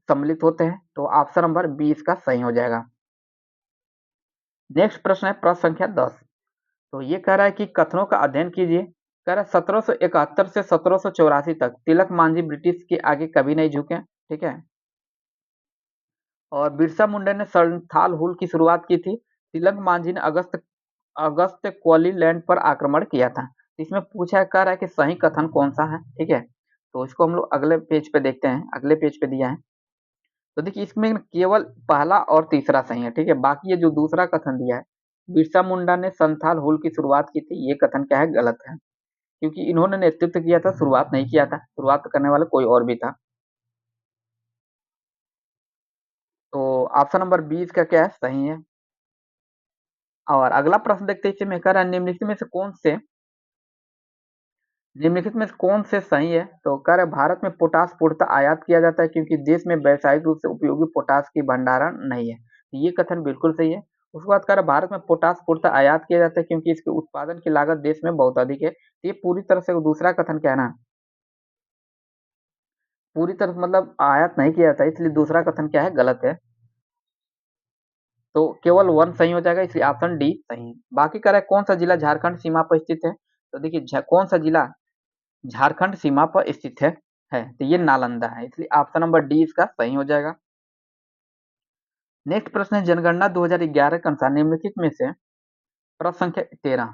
सम्मिलित होते हैं। तो ऑप्शन नंबर बी इसका सही हो जाएगा। नेक्स्ट प्रश्न है प्रश्न संख्या 10। तो ये कह रहा है कि कथनों का अध्ययन कीजिए। कह रहा है 1771 से 1784 तक तिलक मांझी ब्रिटिश के आगे कभी नहीं झुके, ठीक है। और बिरसा मुंडा ने संथाल हुल की शुरुआत की थी। तिलक मांझी ने अगस्त क्वालीलैंड पर आक्रमण किया था। इसमें पूछा कह रहा है कि सही कथन कौन सा है, ठीक है। तो इसको हम लोग अगले पेज पे देखते हैं। अगले पेज पे दिया है। तो देखिए इसमें केवल पहला और तीसरा सही है, ठीक है। बाकी ये जो दूसरा कथन दिया है, बिरसा मुंडा ने संथाल हुल की शुरुआत की थी, ये कथन क्या है? गलत है, क्योंकि इन्होंने नेतृत्व किया था, शुरुआत नहीं किया था। शुरुआत करने वाला कोई और भी था। तो ऑप्शन नंबर 20 का क्या है? सही है। और अगला प्रश्न देखते हैं। इसमें कह रहा है निम्नलिखित में से कौन से सही है? तो कह रहे भारत में पोटास पूर्णतः आयात किया जाता है, क्योंकि देश में व्यावसायिक रूप से उपयोगी पोटास की भंडारण नहीं है। ये कथन बिल्कुल सही है। उसके बाद कह रहा है भारत में पोटाश पूर्णतः आयात किया जाता है क्योंकि इसके उत्पादन की लागत देश में बहुत अधिक है। तो ये पूरी तरह से दूसरा कथन क्या है ना, पूरी तरह मतलब आयात नहीं किया जाता है, इसलिए दूसरा कथन क्या है, गलत है। तो केवल वन सही हो जाएगा, इसलिए ऑप्शन डी सही है। बाकी कह रहा है कौन सा जिला झारखंड सीमा पर स्थित है, तो देखिए कौन सा जिला झारखंड सीमा पर स्थित है तो ये नालंदा है, इसलिए ऑप्शन नंबर डी इसका सही हो जाएगा। नेक्स्ट प्रश्न है जनगणना 2011 के अनुसार निम्नलिखित में से प्रश्न संख्या 13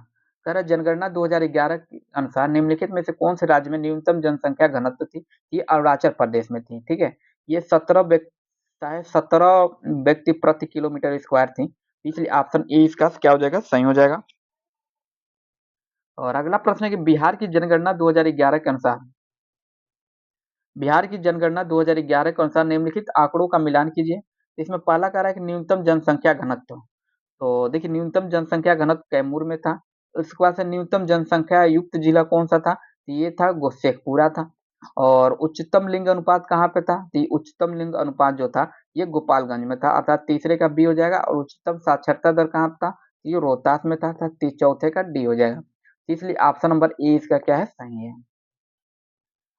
कह रहा है जनगणना 2011 के अनुसार निम्नलिखित में से कौन से राज्य में न्यूनतम जनसंख्या घनत्व थी। ये अरुणाचल प्रदेश में थी, ठीक है। ये 17 व्यक्ति प्रति किलोमीटर स्क्वायर थी, इसलिए ऑप्शन ए इसका क्या हो जाएगा, सही हो जाएगा। और अगला प्रश्न है कि बिहार की जनगणना 2011 के अनुसार, बिहार की जनगणना 2011 के अनुसार निम्नलिखित आंकड़ों का मिलान कीजिए। इसमें पहला कह रहा है कि न्यूनतम जनसंख्या घनत्व, तो देखिए न्यूनतम जनसंख्या घनत्व कैमूर में था। उसके बाद से न्यूनतम जनसंख्या युक्त जिला कौन सा था, तो ये था शेखपुरा था। और उच्चतम लिंग अनुपात कहाँ पे था, तो ये उच्चतम लिंग अनुपात जो था ये गोपालगंज में था, अर्थात तीसरे का बी हो जाएगा। और उच्चतम साक्षरता दर कहाँ था, तो ये रोहतास में था, अर्थात चौथे का डी हो जाएगा। इसलिए ऑप्शन नंबर ए इसका क्या है, सही है।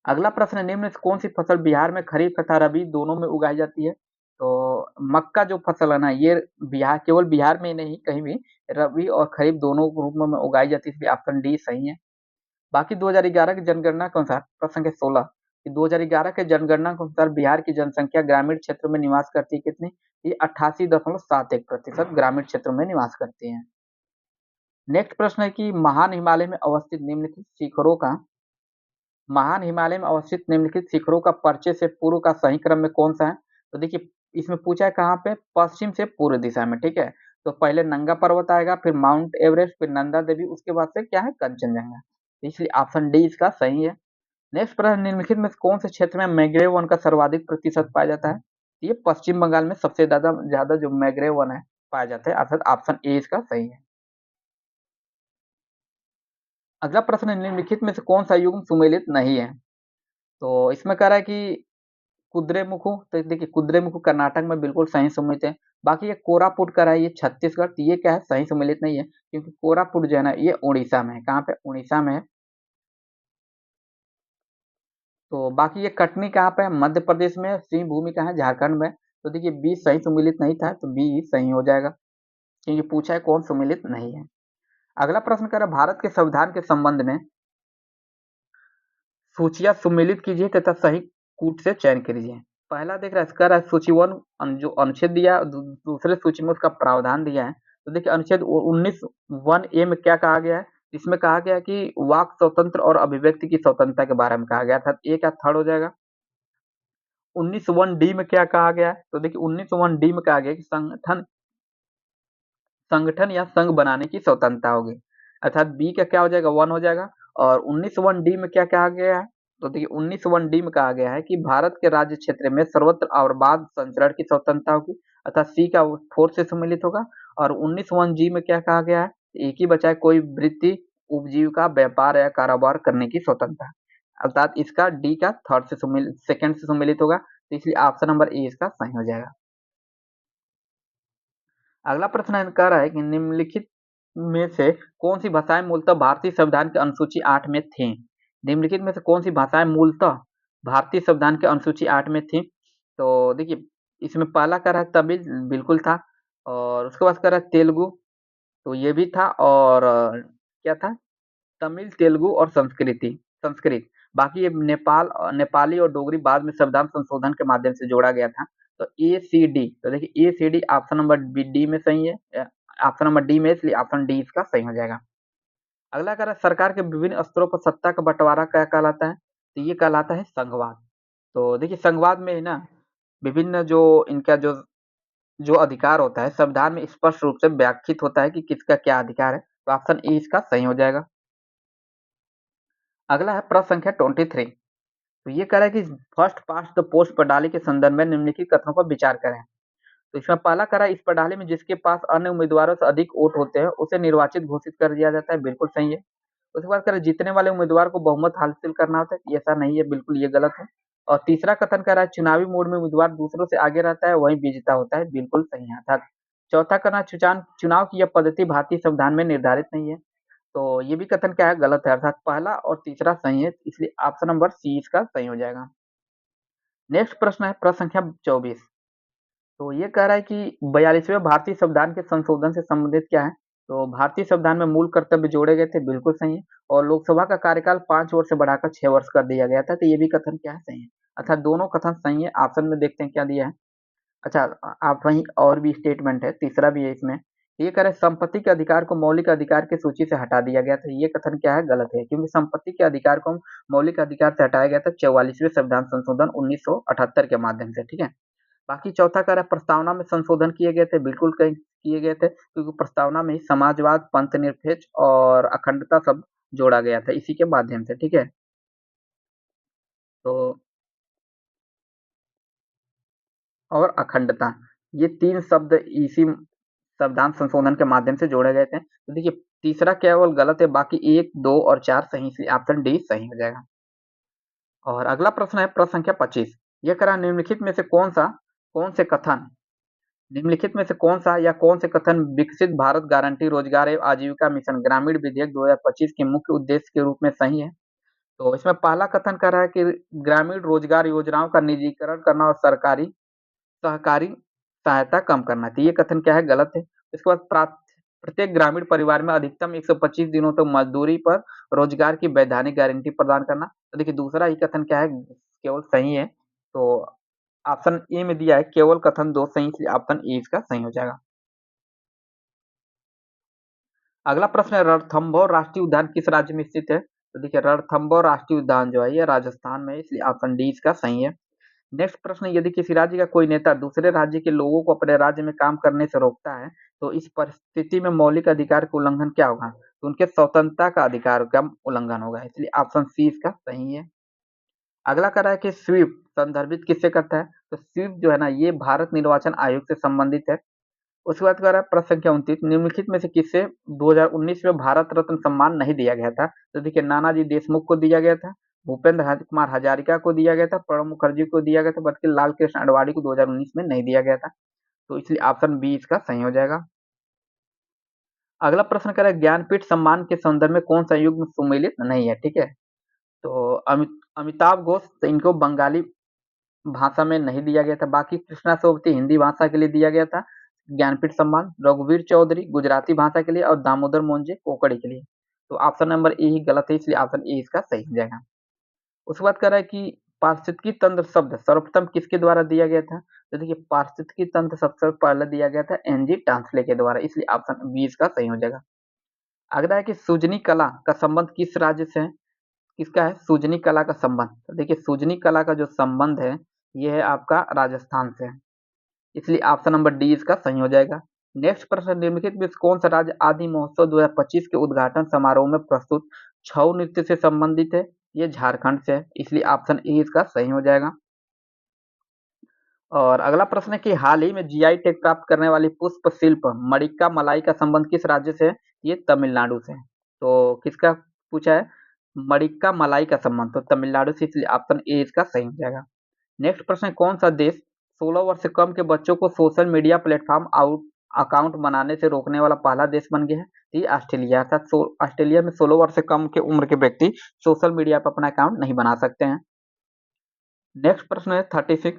अगला प्रश्न है निम्न से कौन सी फसल बिहार में खरीफ तथा रबी दोनों में उगाई जाती है। तो मक्का जो फसल है ना, ये बिहार, केवल बिहार में ही नहीं कहीं भी रबी और खरीफ दोनों रूपों में उगाई जाती है, इसलिए ऑप्शन डी सही है। बाकी 2011 की जनगणना के अनुसार प्रश्न संख्या 16 कि 2011 के जनगणना के अनुसार बिहार की जनसंख्या ग्रामीण क्षेत्र में निवास करती है कितनी, ये 88.71% ग्रामीण क्षेत्र में निवास करती है। नेक्स्ट प्रश्न है कि महान हिमालय में अवस्थित निम्नलिखित शिखरों का, महान हिमालय में अवस्थित निम्नलिखित शिखरों का परिचय से पूर्व का सही क्रम में कौन सा है। तो देखिए इसमें पूछा है कहाँ पे, पश्चिम से पूर्व दिशा में, ठीक है। तो पहले नंगा पर्वत आएगा, फिर माउंट एवरेस्ट, फिर नंदा देवी, उसके बाद से क्या है, कंचनजंगा। इसलिए ऑप्शन डी इसका सही है। नेक्स्ट प्रश्न निम्नलिखित में से कौन से क्षेत्र में मैंग्रोव वन का सर्वाधिक प्रतिशत पाया जाता है। ये पश्चिम बंगाल में सबसे ज्यादा ज्यादा जो मैंग्रोव वन है पाया जाता है, अर्थात ऑप्शन ए इसका सही है। अगला प्रश्न निम्नलिखित में से कौन सा युग्म सुमेलित नहीं है। तो इसमें कह रहा है कि कुद्रेमुखु, तो देखिए कुद्रेमुखु कर्नाटक में बिल्कुल सही सम्मिलित है। बाकी ये कोरापुट का है, ये छत्तीसगढ़, तो ये क्या है, सही सम्मिलित नहीं है, क्योंकि कोरापुट जो है ना ये उड़ीसा में है। कहाँ पे, उड़ीसा में है। तो बाकी ये कटनी कहाँ पे है, मध्य प्रदेश में। सिंह भूमि कहाँ है, झारखंड में। तो देखिए बी सही सम्मिलित नहीं था, तो बी सही हो जाएगा, क्योंकि पूछा है कौन सम्मिलित नहीं है। अगला प्रश्न कर रहा है भारत के संविधान के संबंध में सूचियां सुमेलित कीजिए तथा सही कूट से चयन कीजिए। पहला देख रहा है इसका है सूची वन, जो अनुच्छेद दिया, दूसरे सूची में उसका प्रावधान दिया है। तो देखिए अनुच्छेद 19(1)(a) में क्या कहा गया है, इसमें कहा गया है कि वाक स्वतंत्र और अभिव्यक्ति की स्वतंत्रता के बारे में कहा गया था, ए का थर्ड हो जाएगा। 19(1)(d) में क्या कहा गया है, तो देखिए 19(1)(d) में कहा गया कि संगठन संगठन या संघ बनाने की स्वतंत्रता होगी, अर्थात बी का क्या हो जाएगा, वन हो जाएगा। और 19(1)(d) में क्या कहा गया है, तो देखिए 19(1)(d) में कहा गया है कि भारत के राज्य क्षेत्र में सर्वत्र और बाद संचरण की स्वतंत्रता होगी, अर्थात सी का फोर्थ से सम्मिलित होगा। और 19(1)(g) में क्या कहा गया है, एक ही बचा है कोई वृत्ति, उपजीविका, व्यापार या कारोबार करने की स्वतंत्रता, अर्थात इसका डी का थर्ड से सम्मिलित, सेकंड से सम्मिलित होगा, तो इसलिए ऑप्शन नंबर ए इसका सही हो जाएगा। अगला प्रश्न कह रहा है कि निम्नलिखित में से कौन सी भाषाएं मूलतः भारतीय संविधान के अनुसूची 8 में थीं। निम्नलिखित में से कौन सी भाषाएं मूलतः भारतीय संविधान के अनुसूची 8 में थीं। तो देखिए इसमें पहला कह रहा है तमिल, बिल्कुल था। और उसके बाद कह रहा है तेलुगु, तो ये भी था। और क्या था, तमिल, तेलुगु और संस्कृत। बाकी ये नेपाली और डोगरी बाद में संविधान संशोधन के माध्यम से जोड़ा गया था। तो ए सी डी, तो देखिए A C D option number D में सही है, ऑप्शन नंबर डी में, इसलिए ऑप्शन डी इसका सही हो जाएगा। अगला कह रहा है सरकार के विभिन्न स्तरों पर सत्ता का बंटवारा क्या कहलाता है, तो ये कहलाता है संघवाद। तो देखिए संघवाद में है ना, विभिन्न जो इनका जो जो अधिकार होता है संविधान में स्पष्ट रूप से व्याख्यित होता है कि किसका क्या अधिकार है, तो ऑप्शन ए इसका सही हो जाएगा। अगला है प्रश्न संख्या 23, तो ये कह रहा है कि फर्स्ट पास्ट द पोस्ट प्रणाली के संदर्भ में निम्नलिखित कथनों पर विचार करें। तो इसमें पहला कह रहा है इस प्रणाली में जिसके पास अन्य उम्मीदवारों से अधिक वोट होते हैं उसे निर्वाचित घोषित कर दिया जाता है, बिल्कुल सही है। उसके बाद कह रहा है जीतने वाले उम्मीदवार को बहुमत हासिल करना होता है, ऐसा नहीं है, बिल्कुल ये गलत है। और तीसरा कथन कह रहा है चुनावी मोड में उम्मीदवार दूसरों से आगे रहता है वही विजेता होता है, बिल्कुल सही है। अर्थात चौथा करना चुनाव की यह पद्धति भारतीय संविधान में निर्धारित नहीं है। तो ये भी कथन क्या है, गलत है, अर्थात पहला और तीसरा सही है, इसलिए ऑप्शन नंबर सी इसका सही हो जाएगा। नेक्स्ट प्रश्न है प्रश्न संख्या 24। तो ये कह रहा है कि 42वें भारतीय संविधान के संशोधन से संबंधित क्या है? तो भारतीय संविधान में मूल कर्तव्य जोड़े गए थे, बिल्कुल सही है। और लोकसभा का कार्यकाल 5 वर्ष से बढ़ाकर 6 वर्ष कर दिया गया था, तो ये भी कथन क्या है, सही है। अर्थात दोनों कथन सही है। ऑप्शन में देखते हैं क्या दिया है। अच्छा, आप वहीं और भी स्टेटमेंट है, तीसरा भी है इसमें। ये कह रहे हैं संपत्ति के अधिकार को मौलिक अधिकार की सूची से हटा दिया गया था, ये कथन क्या है, गलत है, क्योंकि संपत्ति के अधिकार को मौलिक अधिकार से हटाया गया था 44वें संविधान संशोधन 1978 के माध्यम से, ठीक है। बाकी चौथा कह रहा है प्रस्तावना में संशोधन किए गए थे, बिल्कुल कहीं किए गए थे, क्योंकि प्रस्तावना में ही समाजवाद, पंथनिरपेक्ष और अखंडता शब्द जोड़ा गया था इसी के माध्यम से, ठीक है। तो और अखंडता, ये 3 शब्द इसी संविधान संशोधन के माध्यम से जोड़े गए थे। तो देखिए तीसरा केवल गलत है, बाकी 1, 2 और 4 सही, इसलिए ऑप्शन डी सही हो जाएगा। और अगला प्रश्न है प्रश्न संख्या 25। यह कह रहा है निम्नलिखित में से कौन सा या कौन से कथन विकसित भारत गारंटी रोजगार एवं आजीविका मिशन ग्रामीण विधेयक 2025 के मुख्य उद्देश्य के रूप में सही है? तो इसमें पहला कथन कर रहा है कि ग्रामीण रोजगार योजनाओं का निजीकरण करना और सरकारी सहकारी सहायता कम करना चाहिए, ये कथन क्या है, गलत है। इसके बाद प्रत्येक ग्रामीण परिवार में अधिकतम 125 दिनों तक मजदूरी पर रोजगार की वैधानिक गारंटी प्रदान करना। तो देखिए दूसरा ही कथन क्या है, केवल सही है। तो ऑप्शन ए में दिया है केवल कथन 2 सही, इसलिए ऑप्शन ए इसका सही हो जाएगा। अगला प्रश्न है रणथंभौर राष्ट्रीय उद्यान किस राज्य में स्थित है? तो देखिए रणथंभौर राष्ट्रीय उद्यान जो है ये राजस्थान में है, इसलिए ऑप्शन डी इसका सही है। नेक्स्ट प्रश्न, यदि किसी राज्य का कोई नेता दूसरे राज्य के लोगों को अपने राज्य में काम करने से रोकता है, तो इस परिस्थिति में मौलिक अधिकार का उल्लंघन क्या होगा? तो उनके स्वतंत्रता का अधिकार का उल्लंघन होगा, इसलिए ऑप्शन सी इसका सही है। अगला कह रहा है कि स्वीप संदर्भित किससे करता है? तो स्वीप जो है ना ये भारत निर्वाचन आयोग से संबंधित है। उसके बाद कह रहा है प्रश्न संख्या 29, निम्नलिखित में से किसे 2019 में भारत रत्न सम्मान नहीं दिया गया था? तो देखिए नानाजी देशमुख को दिया गया था, भूपेंद्र कुमार हजारिका को दिया गया था, प्रणब मुखर्जी को दिया गया था, बल्कि लाल कृष्ण आडवाणी को 2019 में नहीं दिया गया था। तो इसलिए ऑप्शन बी इसका सही हो जाएगा। अगला प्रश्न कह रहा है ज्ञानपीठ सम्मान के संदर्भ में कौन सा युग्म सुमेलित नहीं है, ठीक है। तो अमिताभ घोष, तो इनको बंगाली भाषा में नहीं दिया गया था, बाकी कृष्णा सोबती हिंदी भाषा के लिए दिया गया था ज्ञानपीठ सम्मान, रघुवीर चौधरी गुजराती भाषा के लिए और दामोदर मोंजे कोंकणी के लिए। तो ऑप्शन नंबर ए ही गलत है, इसलिए ऑप्शन ए इसका सही हो जाएगा। उसके बाद कह रहा है कि पारिस्थितिकी तंत्र शब्द सर्वप्रथम किसके द्वारा दिया गया था? तो देखिए पारिस्थितिकी तंत्र सबसे पहले दिया गया था एनजी टांसले के द्वारा, इसलिए ऑप्शन बी इसका सही हो जाएगा। अगला है कि सुजनी कला का संबंध किस राज्य से है? किसका है सुजनी कला का संबंध? तो देखिए सुजनी कला का जो संबंध है ये है आपका राजस्थान से, इसलिए ऑप्शन नंबर डी इसका सही हो जाएगा। नेक्स्ट प्रश्न, निम्नलिखित में से कौन सा राज्य आदि महोत्सव 2025 के उद्घाटन समारोह में प्रस्तुत छऊ नृत्य से संबंधित है? ये झारखंड से है, इसलिए ऑप्शन ए इसका सही हो जाएगा। और अगला प्रश्न है कि हाल ही में जीआई टैग प्राप्त करने वाली पुष्प शिल्प मड़िक्का मलाई का संबंध किस राज्य से है? ये तमिलनाडु से है। तो किसका पूछा है, मड़िक्का मलाई का संबंध, तो तमिलनाडु से, इसलिए ऑप्शन ए इसका सही हो जाएगा। नेक्स्ट प्रश्न है कौन सा देश 16 वर्ष से कम के बच्चों को social media platform out account बनाने से रोकने वाला पहला देश बन गया है? ये ऑस्ट्रेलिया, अर्थात ऑस्ट्रेलिया में 16 वर्ष से कम के उम्र के व्यक्ति सोशल मीडिया पर अपना अकाउंट नहीं बना सकते हैं। नेक्स्ट प्रश्न है 36।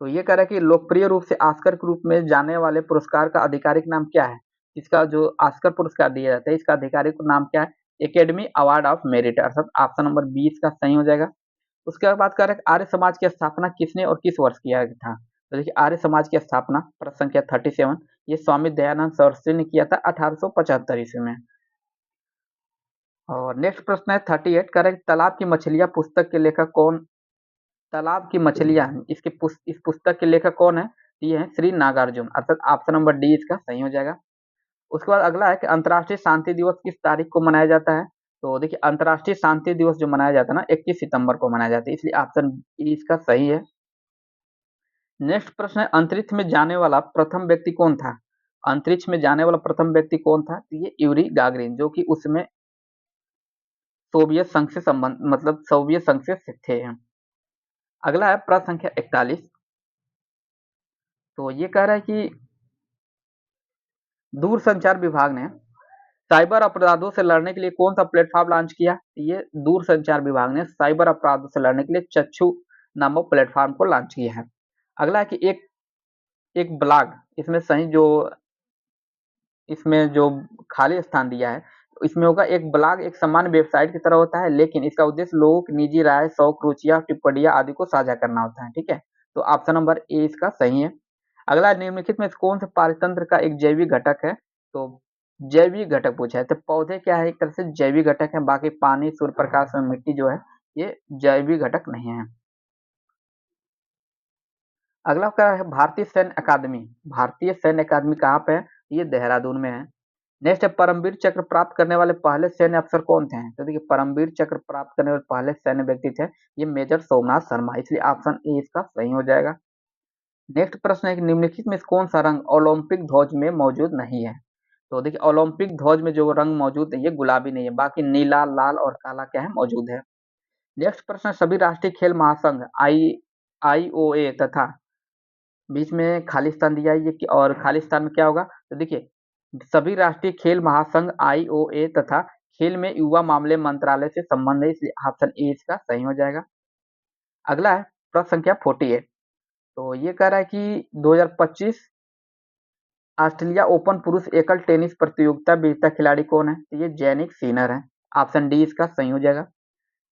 तो ये कह रहा है कि लोकप्रिय रूप से ऑस्कर के रूप में जाने वाले पुरस्कार का आधिकारिक नाम क्या है? इसका जो ऑस्कर पुरस्कार दिया जाता है इसका आधिकारिक नाम क्या है? एकेडमी अवार्ड ऑफ मेरिट, अर्थात ऑप्शन नंबर बी इसका सही हो जाएगा। उसके बाद कह रहे हैं आर्य समाज की स्थापना किसने और किस वर्ष किया था? तो देखिए आर्य समाज की स्थापना प्रश्न संख्या 37 ये स्वामी दयानंद सरस्वती ने किया था 1875 ईस्वी में। और नेक्स्ट प्रश्न है 38, कह रहे हैं तालाब की मछलियां पुस्तक के लेखक कौन? तालाब की मछलियां इस पुस्तक के लेखक कौन है? ये है श्री नागार्जुन, अर्थात ऑप्शन नंबर डी इसका सही हो जाएगा। उसके बाद अगला है कि अंतर्राष्ट्रीय शांति दिवस किस तारीख को मनाया जाता है? तो देखिए अंतर्राष्ट्रीय शांति दिवस जो मनाया जाता है ना 21 सितंबर को मनाया जाता है, इसलिए ऑप्शन ई इसका सही है। नेक्स्ट प्रश्न है अंतरिक्ष में जाने वाला प्रथम व्यक्ति कौन था? अंतरिक्ष में जाने वाला प्रथम व्यक्ति कौन था? तो ये यूरी गागरिन, जो कि उसमें सोवियत संघ से संबंध मतलब सोवियत संघ से थे। अगला है प्रश्न संख्या 41। तो ये कह रहा है कि दूरसंचार विभाग ने साइबर अपराधों से लड़ने के लिए कौन सा प्लेटफॉर्म लॉन्च किया? ये दूरसंचार विभाग ने साइबर अपराधों से लड़ने के लिए चक्षु नामक प्लेटफॉर्म को लॉन्च किया है। अगला है कि एक एक ब्लॉग, इसमें जो खाली स्थान दिया है, इसमें होगा एक ब्लॉग एक सामान्य वेबसाइट की तरह होता है, लेकिन इसका उद्देश्य लोगों की निजी राय, शौक, रुचियां, टिप्पणियां आदि को साझा करना होता है। ठीक है, तो ऑप्शन नंबर ए इसका सही है। अगला, निम्नलिखित में से कौन से पारितंत्र का एक जैविक घटक है? तो जैविक घटक पूछा है, तो पौधे क्या है? एक तरह से जैविक घटक है, बाकी पानी, सूर्य प्रकाश और मिट्टी जो है ये जैविक घटक नहीं है। अगला क्या है? भारतीय सैन्य अकादमी। भारतीय सैन्य अकादमी कहाँ पे है? ये देहरादून में है। नेक्स्ट है, परमवीर चक्र प्राप्त करने वाले पहले सैन्य अफसर कौन थे? तो देखिए, परमवीर चक्र प्राप्त करने वाले पहले सैन्य व्यक्ति थे ये मेजर सोमनाथ शर्मा, इसलिए ऑप्शन ए इसका सही हो जाएगा। नेक्स्ट प्रश्न है कि निम्नलिखित में से कौन सा रंग ओलंपिक ध्वज में मौजूद नहीं है? तो देखिए, ओलंपिक ध्वज में जो रंग मौजूद है ये गुलाबी नहीं है, बाकी नीला, लाल और काला क्या है? मौजूद है। नेक्स्ट प्रश्न है, सभी राष्ट्रीय खेल महासंघ आईओए तथा बीच में खालिस्तान दिया है, ये और खालिस्तान में क्या होगा? तो देखिए, सभी राष्ट्रीय खेल महासंघ आईओए तथा खेल में युवा मामले मंत्रालय से संबंध है, इसलिए ऑप्शन ए इसका सही हो जाएगा। अगला है प्रश्न संख्या 48। तो ये कह रहा है कि 2025 ऑस्ट्रेलिया ओपन पुरुष एकल टेनिस प्रतियोगिता विजेता खिलाड़ी कौन है? तो ये जैनिक सिनर है, ऑप्शन डी इसका सही हो जाएगा।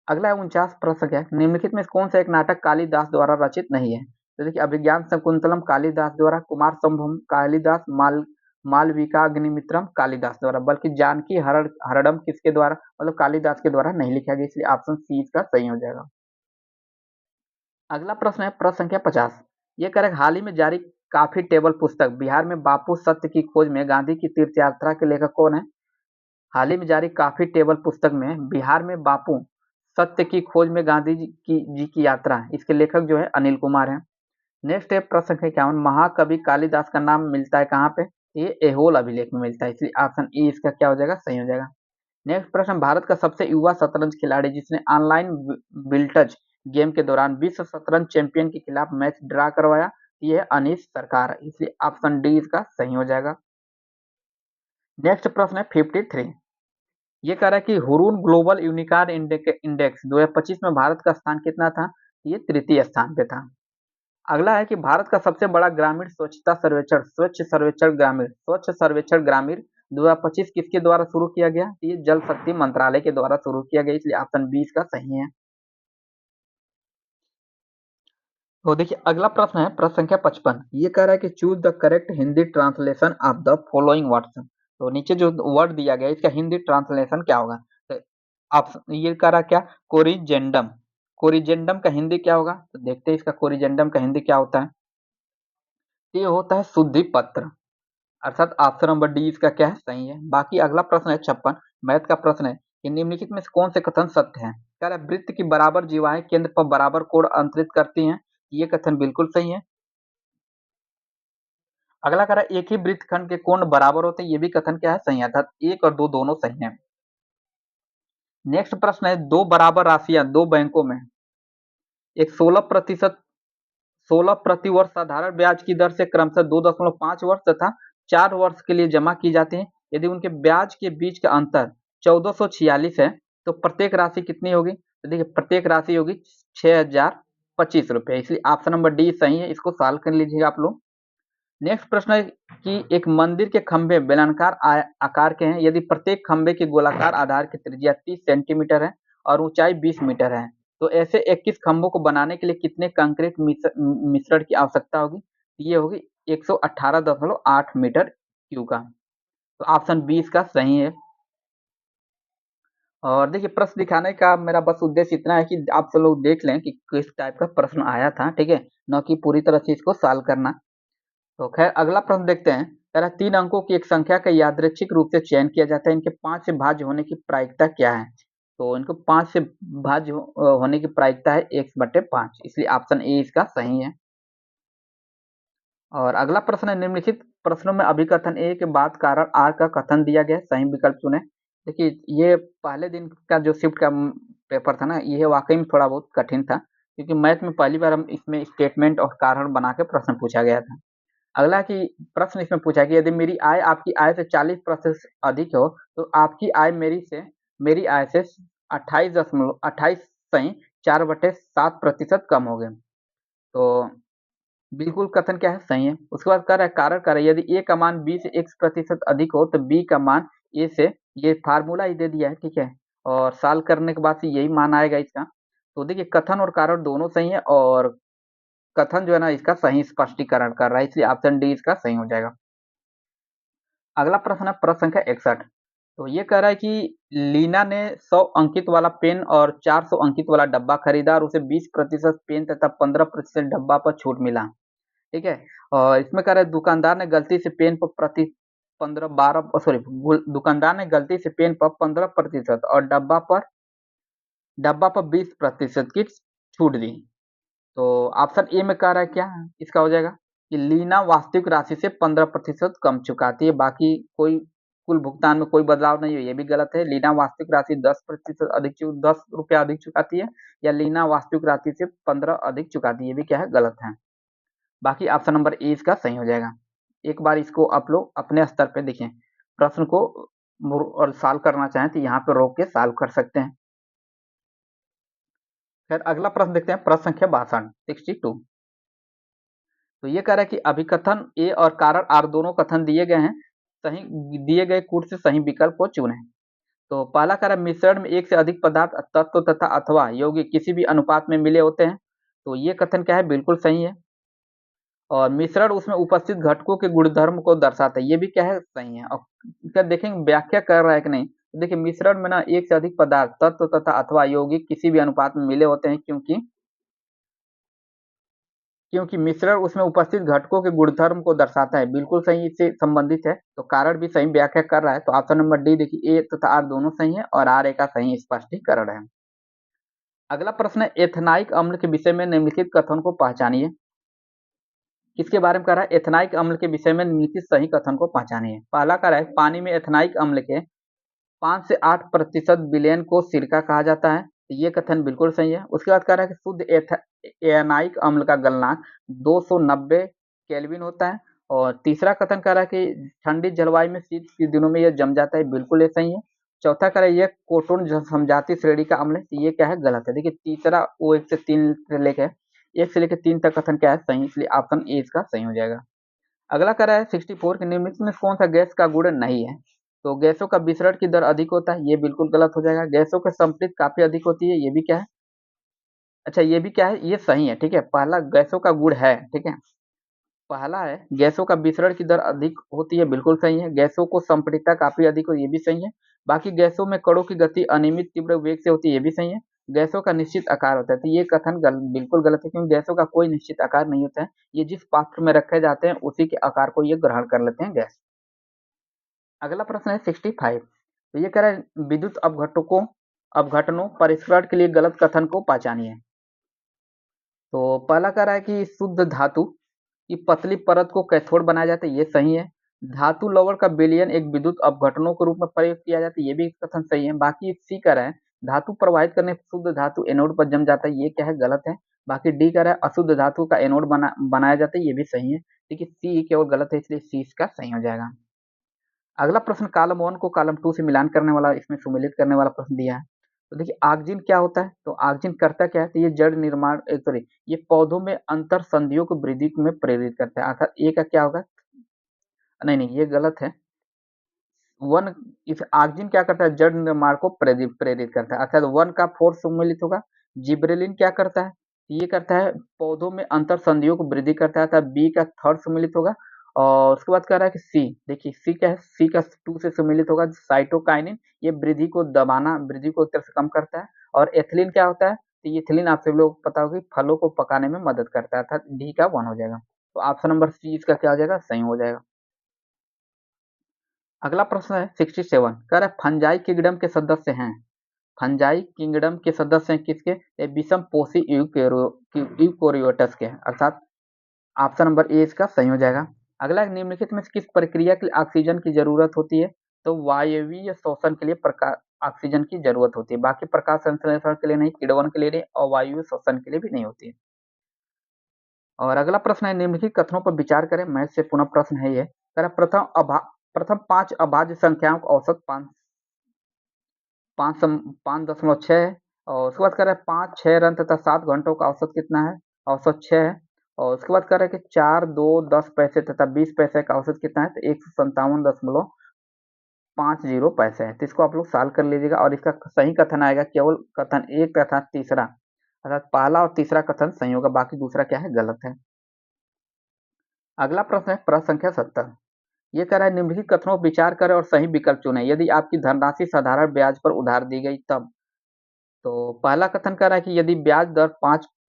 अगला है 49 प्रश्न है, निम्नलिखित में कौन सा एक नाटक कालिदास द्वारा रचित नहीं है? तो देखिए, अभिज्ञान शकुंतलम कालिदास द्वारा, कुमार संभवम कालिदास, मालविका अग्निमित्रम कालिदास द्वारा, बल्कि जानकी हरदम किसके द्वारा, मतलब कालिदास के द्वारा नहीं लिखा गया, इसलिए ऑप्शन सी इसका सही हो जाएगा। अगला प्रश्न है प्रश्न संख्या 50। ये कह रहे हैं, हाल ही में जारी काफी टेबल पुस्तक बिहार में बापू सत्य की खोज में गांधी की तीर्थ यात्रा के लेखक कौन है? हाल ही में जारी काफी टेबल पुस्तक में बिहार में बापू सत्य की खोज में गांधी जी की यात्रा, इसके लेखक जो है अनिल कुमार हैं। नेक्स्ट है प्रश्न संख्या 51। महाकवि कालिदास का नाम मिलता है कहाँ पे? ये एहोल अभिलेख में मिलता है, इसलिए ऑप्शन ए इसका क्या हो जाएगा? सही हो जाएगा। नेक्स्ट प्रश्न, भारत का सबसे युवा शतरंज खिलाड़ी जिसने ऑनलाइन बिल्टज गेम के दौरान विश्व शतरंज चैंपियन के खिलाफ मैच ड्रा करवाया, ये है अनीश सरकार, इसलिए ऑप्शन डी इसका सही हो जाएगा। नेक्स्ट प्रश्न है 53। ये कह रहा है कि हुरून ग्लोबल यूनिकॉर्न इंडेक्स 2025 में भारत का स्थान कितना था? ये तृतीय स्थान पे था। अगला है कि भारत का सबसे बड़ा ग्रामीण स्वच्छता सर्वेक्षण स्वच्छ सर्वेक्षण ग्रामीण 2025 किसके द्वारा शुरू किया गया? ये जल शक्ति मंत्रालय के द्वारा शुरू किया गया, इसलिए ऑप्शन बी इसका सही है। तो देखिए, अगला प्रश्न है प्रश्न संख्या 55। ये कह रहा है कि choose the correct Hindi translation of the following words. तो नीचे जो वर्ड दिया गया है इसका हिंदी ट्रांसलेशन क्या होगा? तो ऑप्शन ये कह रहा क्या? कोरिजेंडम। कोरिजेंडम का हिंदी क्या होगा? तो देखते हैं इसका कोरिजेंडम का हिंदी क्या होता है। ये होता है शुद्धि पत्र, अर्थात ऑप्शन नंबर डी इसका क्या है? सही है। बाकी अगला प्रश्न है 56, मैथ का प्रश्न है कि निम्नलिखित में से कौन से कथन सत्य है? कह रहा है वृत्त की बराबर जीवाएं केंद्र पर बराबर कोण अंतरित करती हैं, ये कथन बिल्कुल सही है। अगला कह रहा है एक ही वृत्तखंड के कोण बराबर होते हैं, ये भी कथन क्या है? सही है, अर्थात एक और दो दोनों सही है। नेक्स्ट प्रश्न है, दो बराबर राशियां दो बैंकों में एक 16% 16 प्रति वर्ष साधारण ब्याज की दर से क्रमशः 2.5 वर्ष तथा 4 वर्ष के लिए जमा की जाती है। यदि उनके ब्याज के बीच का अंतर 1446 है तो प्रत्येक राशि कितनी होगी? तो देखिए, प्रत्येक राशि होगी 6025 रुपए, इसलिए ऑप्शन नंबर डी सही है, इसको सॉल्व कर लीजिएगा आप लोग। नेक्स्ट प्रश्न है कि एक मंदिर के खंभे बेलनाकार आकार के हैं, यदि प्रत्येक खंभे की गोलाकार आधार की त्रिज्या 30 सेंटीमीटर है और ऊंचाई 20 मीटर है, तो ऐसे 21 खंभों को बनाने के लिए कितने कंक्रीट मिश्रण की आवश्यकता होगी? ये होगी 118.8 मीटर क्यू का, तो ऑप्शन बी इसका सही है। और देखिए, प्रश्न दिखाने का मेरा बस उद्देश्य इतना है कि आप सब लोग देख लें कि किस टाइप का प्रश्न आया था, ठीक है, न कि पूरी तरह से इसको सॉल्व करना। तो खैर, अगला प्रश्न देखते हैं। कह रहा है 3 अंकों की एक संख्या का यादृच्छिक रूप से चयन किया जाता है, इनके 5 से भाज्य होने की प्रायिकता क्या है? तो इनको 5 से भाज्य होने की प्रायिकता है x/5, इसलिए ऑप्शन ए इसका सही है। और अगला प्रश्न है, निम्नलिखित प्रश्नों में अभिकथन ए के बाद कारण आर का कथन दिया गया है, सही विकल्प चुने। देखिए, ये पहले दिन का जो शिफ्ट का पेपर था ना, ये वाकई में थोड़ा बहुत कठिन था, क्योंकि मैथ में पहली बार हम इसमें स्टेटमेंट और कारण बना के प्रश्न पूछा गया था। अगला कि प्रश्न इसमें पूछा कि यदि मेरी आय आपकी आय से 40% अधिक हो, तो आपकी आय मेरी आय से 28.4/7% कम होगी। तो बिल्कुल कथन क्या है? सही है। उसके बाद कह रहा है कारण कह रहा है यदि ए का मान बी से x% अधिक हो तो बी का मान ए से, ये फार्मूला ही दे दिया है, ठीक है, और सॉल्व करने के बाद से यही मान आएगा इसका। तो देखिए कथन और कारण दोनों सही है, और कथन जो है ना इसका सही स्पष्टीकरण कर रहा है, इसलिए ऑप्शन डी इसका सही हो जाएगा। अगला प्रश्न है प्रश्न संख्या 61। तो ये कह रहा है कि लीना ने 100 अंकित वाला पेन और 400 अंकित वाला डब्बा खरीदा और उसे 20% पेन तथा 15% डब्बा पर छूट मिला, ठीक है। और इसमें कह रहा है दुकानदार ने गलती से पेन पर प्रति 15% और डब्बा पर 20% की छूट दी। तो ऑप्शन ए में कह रहा है क्या इसका हो जाएगा कि लीना वास्तविक राशि से 15% कम चुकाती है, बाकी कोई कुल भुगतान में कोई बदलाव नहीं है, ये भी गलत है। लीना वास्तविक राशि 10% अधिक 10 रुपया अधिक चुकाती है, या लीना वास्तविक राशि से 15 अधिक चुकाती है, ये भी क्या है? गलत है। बाकी ऑप्शन नंबर ए इसका सही हो जाएगा। एक बार इसको आप लोग अपने स्तर पे देखें, प्रश्न को और सॉल्व करना चाहें तो यहाँ पे रोक के सॉल्व कर सकते हैं। फिर अगला प्रश्न देखते हैं, प्रश्न संख्या 62। तो ये कह रहा है कि अभिकथन ए और कारण आर दोनों कथन दिए गए हैं, सही दिए गए कूट से सही विकल्प को चुनें। तो पहला कह रहा है मिश्रण में एक से अधिक पदार्थ तत्व तथा अथवा यौगिक किसी भी अनुपात में मिले होते हैं। तो ये कथन क्या है? बिल्कुल सही है। और मिश्रण उसमें उपस्थित घटकों के गुणधर्म को दर्शाता है, ये भी क्या है? सही है। और क्या देखेंगे व्याख्या कर रहा है कि नहीं, तो देखिए मिश्रण में ना एक से अधिक पदार्थ तत्व तथा अथवा यौगिक किसी भी अनुपात में मिले होते हैं, क्योंकि मिश्रण उसमें उपस्थित घटकों के गुणधर्म को दर्शाता है, बिल्कुल सही, इससे संबंधित है। तो कारण भी सही व्याख्या कर रहा है। तो ऑप्शन नंबर डी देखिए ए तथा आर दोनों सही है, और आर ए का सही स्पष्टीकरण है। अगला प्रश्न है एथेनाइक अम्ल के विषय में निम्नलिखित कथन को पहचानिए। किसके बारे में कह रहा है? एथेनाइक अम्ल के विषय में निम्नलिखित सही कथन को पहचानिए। पहला कह रहा है पानी में एथेनाइक अम्ल के 5 से 8% विलयन को सिरका कहा जाता है, तो ये कथन बिल्कुल सही है। उसके बाद कह रहा है कि शुद्ध एनाइक अम्ल का गलनांक 290 केल्विन होता है। और तीसरा कथन कह रहा है कि ठंडी जलवायु में शीत के दिनों में यह जम जाता है, बिल्कुल ये सही है। चौथा कह रहा है यह कोटोन समजाति श्रेणी का अम्ल है, तो ये क्या है? गलत है। देखिए तीसरा वो 1 से लेकर 3 तक कथन क्या है? सही, इसलिए ऑप्शन ए इसका सही हो जाएगा। अगला कह रहा है 64 के निम्नलिखित में कौन सा गैस का गुण नहीं है? तो गैसों का विसरण की दर अधिक होता है, ये बिल्कुल गलत हो जाएगा। गैसों की संपृक्ति काफी अधिक होती है, ये भी क्या है? अच्छा ये भी क्या है? ये सही है, ठीक है। पहला गैसों का गुण है, ठीक है। पहला है गैसों का विसरण की दर अधिक होती है, बिल्कुल सही है। गैसों को संपृक्तता काफी अधिक हो, ये भी सही है। बाकी गैसों में कणों की गति अनियमित तीव्र वेग से होती है, ये भी सही है। गैसों का निश्चित आकार होता है, तो ये कथन बिल्कुल गलत है, क्योंकि गैसों का कोई निश्चित आकार नहीं होता है। ये जिस पात्र में रखे जाते हैं उसी के आकार को ये ग्रहण कर लेते हैं गैस। अगला प्रश्न है 65। तो ये कह रहा है विद्युत अपघटनों परिष्करण के लिए गलत कथन को पहचानिए। तो पहला कह रहा है कि शुद्ध धातु की पतली परत को कैथोड बनाया जाता है, ये सही है। धातु लवण का विलयन एक विद्युत अपघटनों के रूप में प्रयोग किया जाता है, ये भी कथन सही है। बाकी सी कह रहा है धातु प्रवाहित करने पर शुद्ध धातु एनोड पर जम जाता है, ये क्या है? गलत है। बाकी डी कह रहा है अशुद्ध धातु का एनोड बनाया जाता है, ये भी सही है। देखिए सी केवल गलत है, इसलिए सी इसका सही हो जाएगा। अगला प्रश्न कॉलम 1 को कॉलम 2 से मिलान करने वाला, इसमें सुमेलित करने वाला प्रश्न दिया है। तो देखिए आक्जिन क्या होता है? तो आक्जिन करता क्या है? तो ये जड़ निर्माण सॉरी, ये पौधों में अंतर संधियों की वृद्धि में प्रेरित करता है, अर्थात ए का क्या होगा? नहीं नहीं ये गलत है। वन इस आक्जिन क्या करता है? जड़ निर्माण को प्रेरित करता है, अर्थात वन का फोर्थ सम्मिलित होगा। जिब्रेलिन क्या करता है? ये करता है पौधों में अंतर संधियों को वृद्धि करता है, अर्थात बी का थर्ड सम्मिलित होगा। और उसके बाद कह रहा है कि सी, देखिए सी क्या है? सी का 2 से सम्मिलित होगा साइटोकाइनिन, ये वृद्धि को एक तरह से कम करता है। और एथिलीन क्या होता है? तो ये एथिलीन आप सभी लोग पता होगी फलों को पकाने में मदद करता है, अर्थात डी का 1 हो जाएगा। तो ऑप्शन नंबर सी इसका क्या हो जाएगा? सही हो जाएगा। अगला प्रश्न है 67, कह रहा है फंजाई किंगडम के सदस्य हैं। फंजाई किंगडम के सदस्य हैं किसके? ये विषम पोषी यूकोरियोट्स के, अर्थात ऑप्शन नंबर ए इसका सही हो जाएगा। अगला निम्नलिखित में से किस प्रक्रिया के लिए ऑक्सीजन की जरूरत होती है? तो वायवीय श्वसन के लिए ऑक्सीजन की जरूरत होती है, बाकी प्रकाश संश्लेषण के लिए नहीं, किण्वन के लिए नहीं, और वायु श्वसन के लिए भी नहीं होती है। और अगला प्रश्न है, निम्नलिखित कथनों पर विचार करें। मैथ से पुनः प्रश्न है ये। कह रहा प्रथम 5 अभाज्य संख्याओं का औसत 5.6 है। और उसके बाद कह रहा है 5, 6 रन तथा 7 घंटों का औसत कितना है? औसत 6 है। और उसके बाद कह रहा है कि 4, 2, 10 पैसे तथा 20 पैसे का औसत कितना है? तो 157.50 पैसे है। तो इसको आप लोग सॉल्व कर लीजिएगा और इसका सही कथन आएगा केवल कथन एक तथा तीसरा, अर्थात पहला और तीसरा कथन सही होगा, बाकी दूसरा क्या है? गलत है। अगला प्रश्न है प्रश्न संख्या 70। ये कह रहा है, निम्नलिखित कथनों पर विचार करें और सही विकल्प चुनें। यदि आपकी धनराशि साधारण ब्याज पर उधार दी गई तब। तो पहला कथन कह रहा है कि यदि ब्याज दर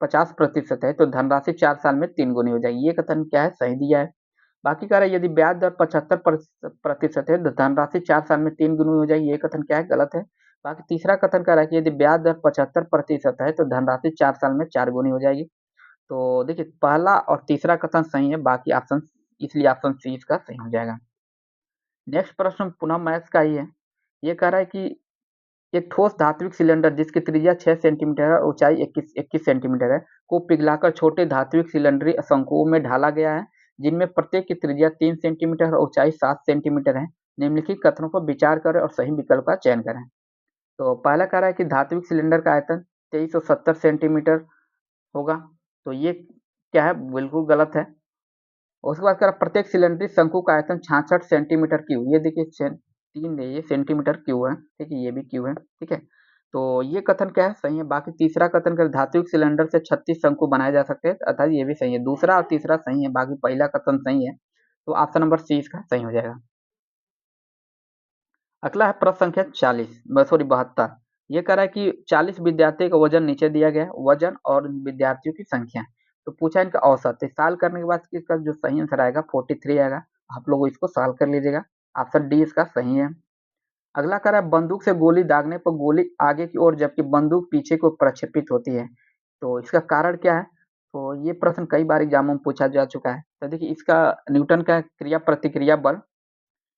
50% है तो धनराशि 4 साल में 3 गुनी हो जाएगी। ये कथन क्या है? सही दिया है। बाकी कह रहा है यदि ब्याज दर 75% है तो धनराशि 4 साल में 3 गुनी हो जाएगी। ये कथन क्या है? गलत है। बाकी तीसरा कथन कह रहा है कि यदि ब्याज दर 75% है तो धनराशि 4 साल में 4 गुनी हो जाएगी। तो देखिए पहला और तीसरा कथन सही है, बाकी ऑप्शन, इसलिए ऑप्शन सी इसका सही हो जाएगा। नेक्स्ट प्रश्न पुनः मैथ्स का ही है। ये कह रहा है कि एक ठोस धात्विक सिलेंडर जिसकी त्रिज्या 6 सेंटीमीटर है और ऊंचाई 21 सेंटीमीटर है को पिघलाकर छोटे धात्विक सिलेंडरी शंकुओं में ढाला गया है, जिनमें प्रत्येक की त्रिज्या 3 सेंटीमीटर और ऊंचाई 7 सेंटीमीटर है। निम्नलिखित कथनों पर विचार करें और सही विकल्प का चयन करें। तो पहला कह रहा है कि धात्विक सिलेंडर का आयतन 2370 सेंटीमीटर होगा। तो ये क्या है? बिल्कुल गलत है। उसके बाद कह रहा प्रत्येक सिलेंडरी शंकु का आयतन 66 सेंटीमीटर क्यूब। ये देखिए 3 ये सेंटीमीटर क्यूब है, ठीक है, ये भी क्यूब है, ठीक है। तो ये कथन क्या है? सही है। बाकी तीसरा कथन कर धात्विक सिलेंडर से 36 शंकु बनाए जा सकते हैं, अर्थात ये भी सही है। दूसरा और तीसरा सही है, बाकी पहला कथन सही है। तो ऑप्शन नंबर सी इसका सही हो जाएगा। अगला है प्रश्न संख्या 72। ये कह रहा है कि 40 विद्यार्थियों का वजन नीचे दिया गया है, वजन और विद्यार्थियों की संख्या। तो पूछा इनका औसत। सॉल्व करने के बाद इसका जो सही आंसर आएगा 43 आएगा। आप लोग इसको सॉल्व कर लीजिएगा। ऑप्शन डी इसका सही है। अगला कह रहा है बंदूक से गोली दागने पर गोली आगे की ओर जबकि बंदूक पीछे को प्रक्षेपित होती है। तो इसका कारण क्या है? तो ये प्रश्न कई बार एग्जामों में पूछा जा चुका है। तो देखिए इसका न्यूटन का क्रिया प्रतिक्रिया बल,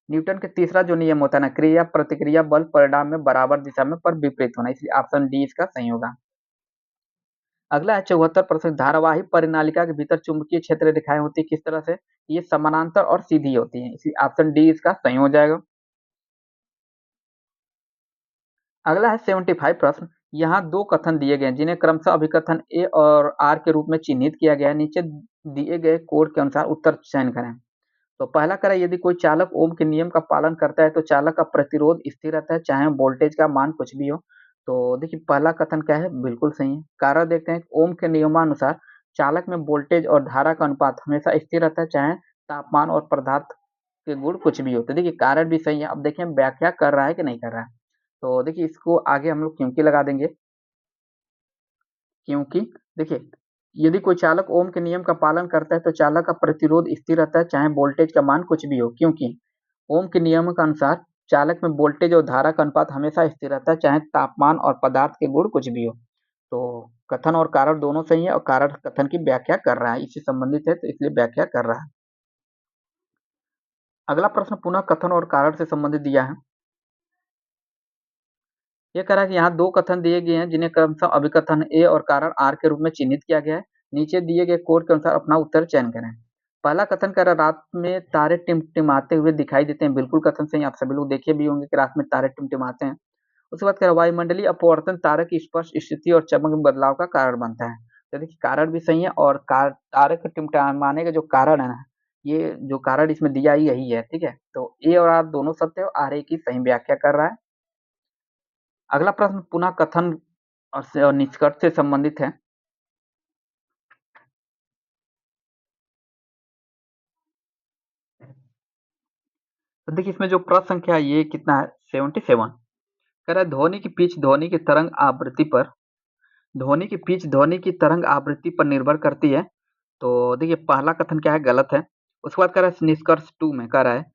न्यूटन के तीसरा जो नियम होता है ना, क्रिया प्रतिक्रिया बल परिणाम में बराबर दिशा में पर विपरीत होना, इसलिए ऑप्शन डी इसका सही होगा। अगला है 74%। धारावाही परिनालिका के भीतर चुंबकीय क्षेत्र रेखाएं होती है किस तरह से? ये समानांतर और सीधी होती है, इसलिए ऑप्शन डी इसका सही हो जाएगा। अगला है 75 प्रश्न। यहाँ दो कथन दिए गए हैं जिन्हें क्रमशः अभिकथन ए और आर के रूप में चिन्हित किया गया है। नीचे दिए गए कोड के अनुसार उत्तर चयन करें। तो पहला करें, यदि कोई चालक ओम के नियम का पालन करता है तो चालक का प्रतिरोध स्थिर रहता है चाहे वोल्टेज का मान कुछ भी हो। तो देखिए पहला कथन क्या है? बिल्कुल सही है। कारण देखते हैं, ओम के नियमानुसार चालक में वोल्टेज और धारा का अनुपात हमेशा स्थिर रहता है चाहे तापमान और पदार्थ के गुण कुछ भी हो। तो देखिए कारण भी सही है। अब देखिए व्याख्या कर रहा है कि नहीं कर रहा है। तो देखिए इसको आगे हम लोग क्योंकि लगा देंगे। क्योंकि देखिए यदि कोई चालक ओम के नियम का पालन करता है तो चालक का प्रतिरोध स्थिर रहता है चाहे वोल्टेज का मान कुछ भी हो। क्योंकि ओम के नियम के अनुसार चालक में वोल्टेज और धारा का अनुपात हमेशा स्थिर रहता है चाहे तापमान और पदार्थ के गुण कुछ भी हो। तो कथन और कारण दोनों सही है और कारण कथन की व्याख्या कर रहा है, इससे संबंधित है तो इसलिए व्याख्या कर रहा है। अगला प्रश्न पुनः कथन और कारण से संबंधित दिया है। ये कह रहा है कि यहाँ दो कथन दिए गए हैं जिन्हें क्रमशः अभिकथन ए और कारण आर के रूप में चिन्हित किया गया है। नीचे दिए गए कोड के अनुसार अपना उत्तर चयन करें। पहला कथन कह रहा है रात में तारे टिमटिमाते हुए दिखाई देते हैं। बिल्कुल कथन सही, आप सभी लोग देखे भी होंगे कि रात में तारे टिमटिमाते हैं। उसके बाद कह रहा है वायुमंडलीय अपवर्तन तारे की स्पष्ट स्थिति और चमक में बदलाव का कारण बनता है। तो देखिए कारण भी सही है और तारे के टिमटिमाने का जो कारण है ना, ये जो कारण इसमें दिया ही यही है, ठीक है। तो ए और आर दोनों सत्य है और आर ए की सही व्याख्या कर रहा है। अगला प्रश्न पुनः कथन और निष्कर्ष से संबंधित है। तो देखिए इसमें जो प्रश्न संख्या ये कितना है? 77। कह रहा है ध्वनि की पिच ध्वनि की तरंग आवृत्ति पर, ध्वनि की पिच ध्वनि की तरंग आवृत्ति पर निर्भर करती है। तो देखिए पहला कथन क्या है? गलत है। उसके बाद कह रहा है निष्कर्ष 2 में कह रहा है,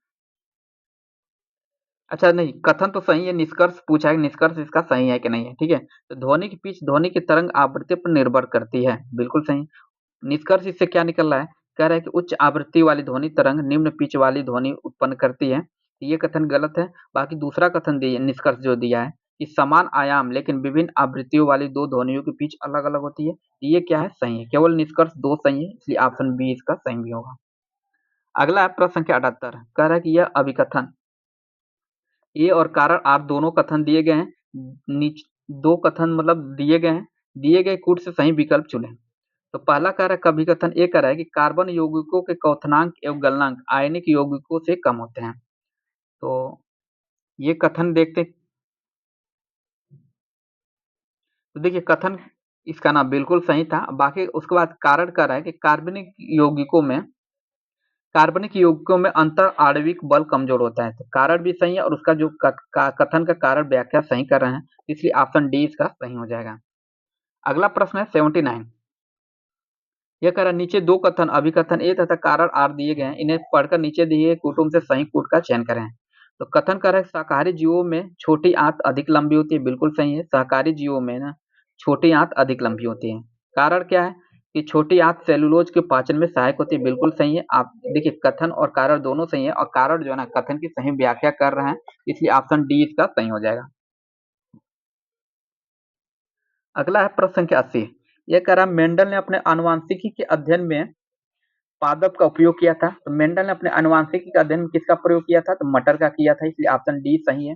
अच्छा नहीं, कथन तो सही है, निष्कर्ष पूछा है, निष्कर्ष इसका सही है कि नहीं है, ठीक है। तो ध्वनि की पिच ध्वनि की तरंग आवृत्ति पर निर्भर करती है, बिल्कुल सही। निष्कर्ष इससे क्या निकल रहा है? कह रहा है कि उच्च आवृत्ति वाली ध्वनि तरंग निम्न पिच वाली ध्वनि उत्पन्न करती है। ये कथन गलत है। बाकी दूसरा कथन दिया निष्कर्ष जो दिया है कि समान आयाम लेकिन विभिन्न आवृत्तियों वाली दो ध्वनियों की पिच अलग-अलग होती है। ये क्या है? सही है। केवल निष्कर्ष 2 सही है, इसलिए ऑप्शन बी इसका सही भी होगा। अगला है प्रश्न संख्या 78, कह रहा है कि यह अभिकथन ए और कारण आर दोनों कथन दिए गए हैं। नीच 2 कथन मतलब दिए गए हैं। दिए गए कूट से सही विकल्प चुनें। तो पहला कह रहा है अभिकथन ए कह रहा है कि कार्बन यौगिकों के क्वथनांक एवं गलनांक आयनिक यौगिकों से कम होते हैं। तो ये कथन देखते हैं। तो देखिए कथन इसका ना बिल्कुल सही था। बाकी उसके बाद कारण कह रहा है कि कार्बनिक यौगिकों में अंतर आणविक बल कमजोर होता है। तो कारण भी सही है और उसका जो कथन का कारण व्याख्या सही कर रहे हैं, इसलिए ऑप्शन डी इसका सही हो जाएगा। अगला प्रश्न है 79। यह कह रहा है नीचे 2 कथन अभिकथन ए तथा कारण आर दिए गए हैं। इन्हें पढ़कर नीचे दिए गए कुटुंब से सही कूट का चयन करें। तो कथन कर रहा है शाकाहारी जीवों में छोटी आंत अधिक लंबी होती है, बिल्कुल सही है। शाकाहारी जीवों में ना छोटी आंत अधिक लंबी होती है। कारण क्या है कि छोटी आंत सेलुलोज के पाचन में सहायक होती है, बिल्कुल सही है। आप देखिए कथन और कारण दोनों सही है और कारण जो है ना कथन की सही व्याख्या कर रहे हैं, इसलिए ऑप्शन डी इसका सही हो जाएगा। अगला है प्रश्न संख्या 80। यह कह रहा है मेंडल ने अपने आनुवांशिकी के अध्ययन में पादप का उपयोग किया था। तो मेंडल ने अपने आनुवांशिकी का अध्ययन में किसका प्रयोग किया था? तो मटर का किया था, इसलिए ऑप्शन डी सही है।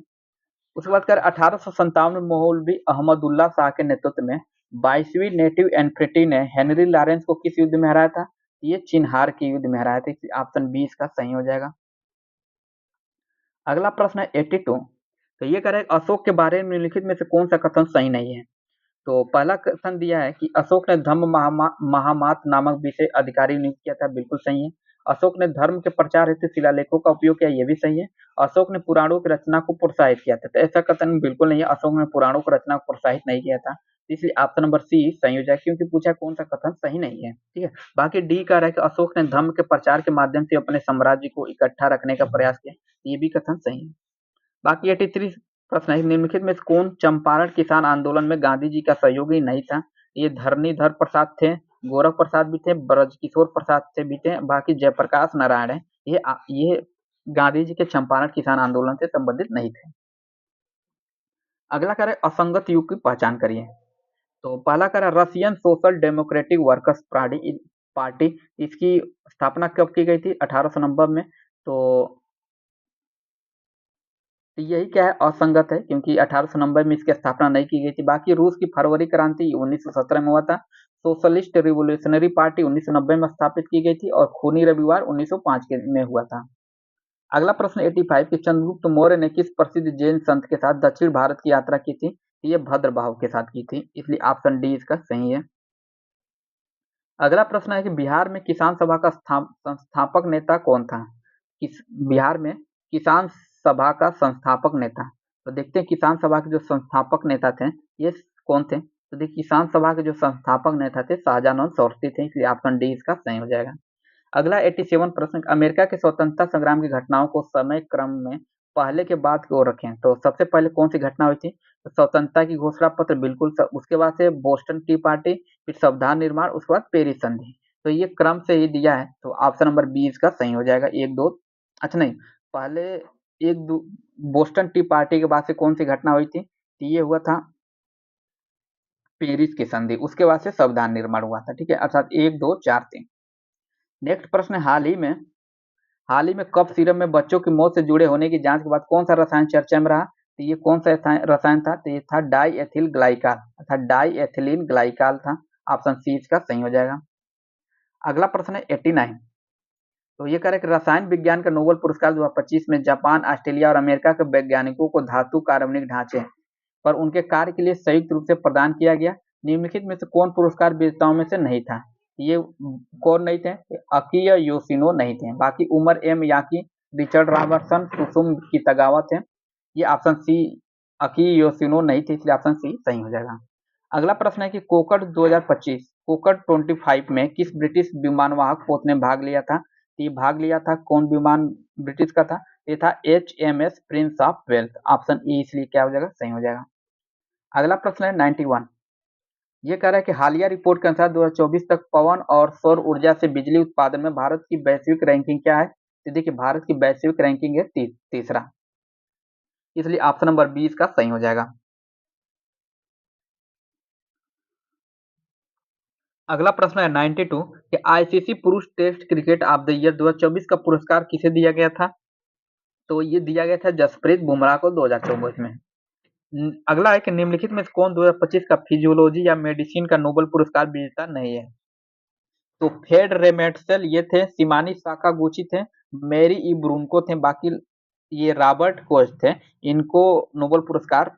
उसके बाद कर 1857 में मौलवी अहमदुल्ला शाह के नेतृत्व में 22वीं नेटिव इन्फेंट्री ने हेनरी लॉरेंस को किस युद्ध में हराया था? ये चिन्हार के युद्ध में हराया था, इसलिए ऑप्शन बी इसका सही हो जाएगा। अगला प्रश्न है 82। तो ये कह रहा है अशोक के बारे में निम्नलिखित में से कौन सा कथन सही नहीं है? तो पहला कथन दिया है कि अशोक ने धम्म महामात नामक विषय अधिकारी नियुक्त किया था, बिल्कुल सही है। अशोक ने धर्म के प्रचार हेतु शिलालेखों का उपयोग किया, ये भी सही है। अशोक ने पुराणों की रचना को प्रोत्साहित किया था, तो ऐसा कथन बिल्कुल नहीं है। अशोक ने पुराणों की रचना को प्रोत्साहित नहीं किया था, इसलिए ऑप्शन नंबर सी सही हो जाए, क्योंकि पूछा कौन सा कथन सही नहीं है। ठीक है। बाकी डी कह रहा है कि अशोक ने धर्म के प्रचार के माध्यम से अपने साम्राज्य को इकट्ठा रखने का प्रयास किया, ये भी कथन सही है। बाकी 83 प्रश्न है निम्नलिखित में से कौन चंपारण किसान आंदोलन में गांधी जी का सहयोगी नहीं था? ये धरणीधर प्रसाद थे, गोरख प्रसाद भी थे, ब्रजकिशोर प्रसाद से भी थे, बाकी जयप्रकाश नारायण है। ये गांधी जी के चंपारण किसान आंदोलन से संबंधित नहीं थे। अगला करें असंगत युग की पहचान करिए। तो पहला करें Russian social democratic workers party, इसकी स्थापना कब की गई थी? 1890 में। तो यही क्या है असंगत है, क्योंकि 1890 में इसकी स्थापना नहीं की गई थी। बाकी रूस की फरवरी क्रांति 1917 में हुआ था। सोशलिस्ट रिवोल्यूशनरी पार्टी 1990 में स्थापित की गई थी और खूनी रविवार 1905 में हुआ था। अगला प्रश्न 85 कि चंद्रगुप्त मौर्य ने किस प्रसिद्ध जैन संत के साथ दक्षिण भारत की यात्रा की थी? ये भद्रबाहु के साथ की थी, इसलिए ऑप्शन डी इसका सही है। अगला प्रश्न है कि बिहार में किसान सभा का संस्थापक नेता कौन था? बिहार में किसान सभा का संस्थापक नेता। तो देखते हैं किसान सभा के जो संस्थापक नेता थे ये कौन थे? तो देखिए किसान सभा के जो संस्थापक नेता थे शाहजहां सोर्ती थे, इसलिए ऑप्शन डी इसका सही हो जाएगा। अगला 87 प्रश्न अमेरिका के स्वतंत्रता संग्राम की घटनाओं को समय क्रम में पहले के बाद की ओर रखें। तो सबसे पहले कौन सी घटना हुई थी? तो स्वतंत्रता की घोषणा पत्र, बिल्कुल उसके बाद से बोस्टन टी पार्टी, फिर संविधान निर्माण, उसके बाद पेरिस संधि। तो ये क्रम से ही दिया है, तो ऑप्शन नंबर बी इसका सही हो जाएगा। एक दो अच्छा नहीं, पहले एक दो बोस्टन टी पार्टी के बाद से कौन सी घटना हुई थी? तो ये हुआ था पेरिस की संधि, उसके बाद से संविधान निर्माण हुआ था। ठीक है, अर्थात 1 2 4 3। नेक्स्ट प्रश्न हाल ही में कफ सिरप में बच्चों की मौत से जुड़े होने की जांच के बाद कौन सा रसायन चर्चा में रहा? तो ये कौन सा रसायन था? तो ये था डाईएथिल ग्लाइकाल, अर्थात डाईएथिलीन ग्लाइकाल था। ऑप्शन सी इसका सही हो जाएगा। अगला प्रश्न है 89। तो ये कह रहा है कि रसायन विज्ञान का नोबेल पुरस्कार 2025 में जापान, ऑस्ट्रेलिया और अमेरिका के वैज्ञानिकों को धातु कार्बनिक ढांचे पर उनके कार्य के लिए संयुक्त रूप से प्रदान किया गया। निम्नलिखित में से कौन पुरस्कार विजेताओं में से नहीं था? ये कौन नहीं थे? अकिया योशिनो नहीं थे। बाकी Omar M Yaghi, Richard Robertson, Susumu Kitagawa थे। ये ऑप्शन सी अकी योशिनो नहीं थे, इसलिए ऑप्शन सी सही हो जाएगा। अगला प्रश्न है कि कोकट 2025 कोकट 25 में किस ब्रिटिश विमानवाहक पोत ने भाग लिया था? ये भाग लिया था कौन विमान ब्रिटिश का था? ये था HMS prince of Wales. Option E इसलिए क्या हो जाएगा? सही हो जाएगा। अगला प्रश्न है 91। ये कह रहा है कि हालिया रिपोर्ट के अनुसार 2024 तक पवन और सौर ऊर्जा से बिजली उत्पादन में भारत की वैश्विक रैंकिंग क्या है? तो देखिए भारत की वैश्विक रैंकिंग है तीसरा, इसलिए ऑप्शन नंबर 20 का सही हो जाएगा। अगला प्रश्न है 92 कि आईसीसी पुरुष test cricket of the year 2024 का पुरस्कार किसे दिया गया था? तो ये दिया गया था जसप्रीत बुमराह को 2024 में। अगला है कि निम्नलिखित में से कौन 2025 का फिजियोलॉजी या मेडिसिन का नोबेल पुरस्कार विजेता नहीं है? तो फेड रेमेट्सेल ये थे, सिमानी साकागुची थे, मेरी इब्रुनको थे, बाकी ये रॉबर्ट कोच थे। इनको नोबेल पुरस्कार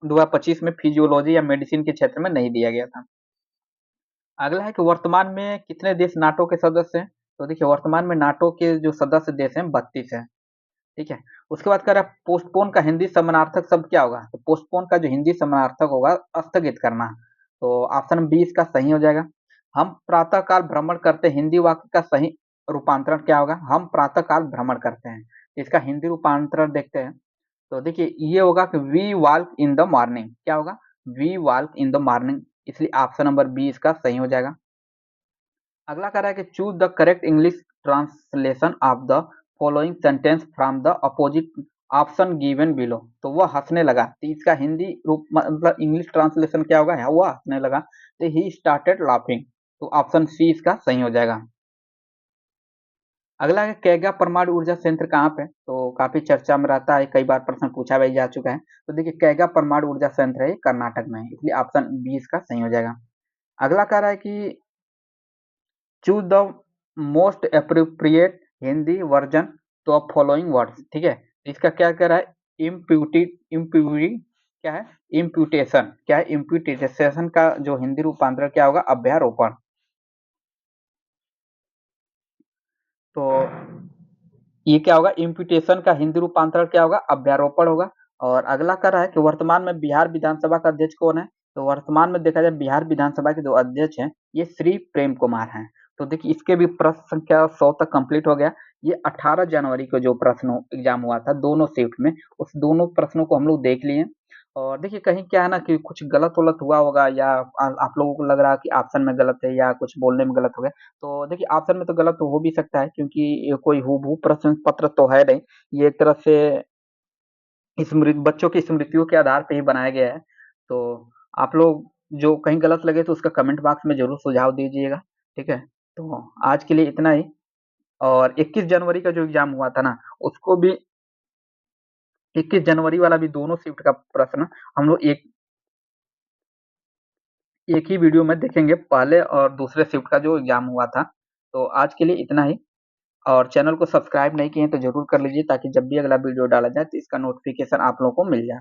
2025 में फिजियोलॉजी या मेडिसिन के क्षेत्र में नहीं दिया गया था। अगला है कि वर्तमान में कितने देश नाटो के सदस्य हैं? तो देखिए वर्तमान में नाटो के जो सदस्य देश हैं 32 हैं। ठीक है। उसके बाद कह रहा है पोस्टपोन का हिंदी समानार्थक शब्द क्या होगा? तो पोस्टपोन का जो हिंदी समानार्थक होगा स्थगित करना। तो ऑप्शन बी इसका सही हो जाएगा। हम प्रातः काल भ्रमण करते हैं, हिंदी वाक्य का सही रूपांतरण क्या होगा? हम प्रातः काल भ्रमण करते हैं। इसका हिंदी रूपांतरण देखते हैं। तो देखिए ये होगा कि we walk in the morning. क्या होगा? We walk in the morning, इसलिए ऑप्शन नंबर बी इसका सही हो जाएगा। अगला कह रहा है कि choose the correct English translation of the following sentence from the opposite option given below. तो वह हंसने लगा, तो इसका हिंदी रूप मतलब इंग्लिश ट्रांसलेशन क्या होगा? वह हंसने लगा, तो ही स्टार्टेड लाफिंग। तो ऑप्शन सी इसका सही हो जाएगा। अगला है कैगा परमाणु ऊर्जा संयंत्र कहाँ पे? तो काफी चर्चा में रहता है, कई बार प्रश्न पूछा भी जा चुका है। तो देखिए कैगा परमाणु ऊर्जा संयंत्र है कर्नाटक में, इसलिए ऑप्शन बी इसका सही हो जाएगा। अगला कह रहा है कि choose the most appropriate Hindi version तो ऑफ फॉलोइंग वर्ड्स। ठीक है, इसका क्या कह रहा है? इम्प्यूटी क्या है? इम्प्यूटेशन क्या है? इम्प्यूटेशन का जो हिंदी रूपांतरण क्या होगा? अभ्यारोपण। तो ये क्या होगा? इम्प्यूटेशन का हिंदी रूपांतरण क्या होगा? अभ्यारोपण होगा। और अगला कर रहा है कि वर्तमान में बिहार विधानसभा का अध्यक्ष कौन है? तो वर्तमान में देखा जाए बिहार विधानसभा के जो अध्यक्ष हैं ये श्री प्रेम कुमार हैं। तो देखिए इसके भी प्रश्न संख्या 100 तक कंप्लीट हो गया। ये 18 जनवरी को जो प्रश्न एग्जाम हुआ था दोनों शिफ्ट में, उस दोनों प्रश्नों को हम लोग देख लिए। और देखिए कहीं क्या है ना कि कुछ गलत वलत हुआ होगा, या आप लोगों को लग रहा है कि ऑप्शन में गलत है या कुछ बोलने में गलत हो गया। तो देखिए ऑप्शन में तो गलत हो भी सकता है, क्योंकि ये कोई हूबहू प्रश्न पत्र तो है नहीं। ये एक तरह से बच्चों की स्मृतियों के आधार पे ही बनाया गया है। तो आप लोग जो कहीं गलत लगे तो उसका कमेंट बॉक्स में जरूर सुझाव दीजिएगा। ठीक है, तो आज के लिए इतना ही। और 21 जनवरी का जो एग्जाम हुआ था ना, उसको भी 21 जनवरी वाला भी दोनों शिफ्ट का प्रश्न हम लोग एक ही वीडियो में देखेंगे, पहले और दूसरे शिफ्ट का जो एग्जाम हुआ था। तो आज के लिए इतना ही। और चैनल को सब्सक्राइब नहीं किए हैं तो जरूर कर लीजिए, ताकि जब भी अगला वीडियो डाला जाए तो इसका नोटिफिकेशन आप लोगों को मिल जाए।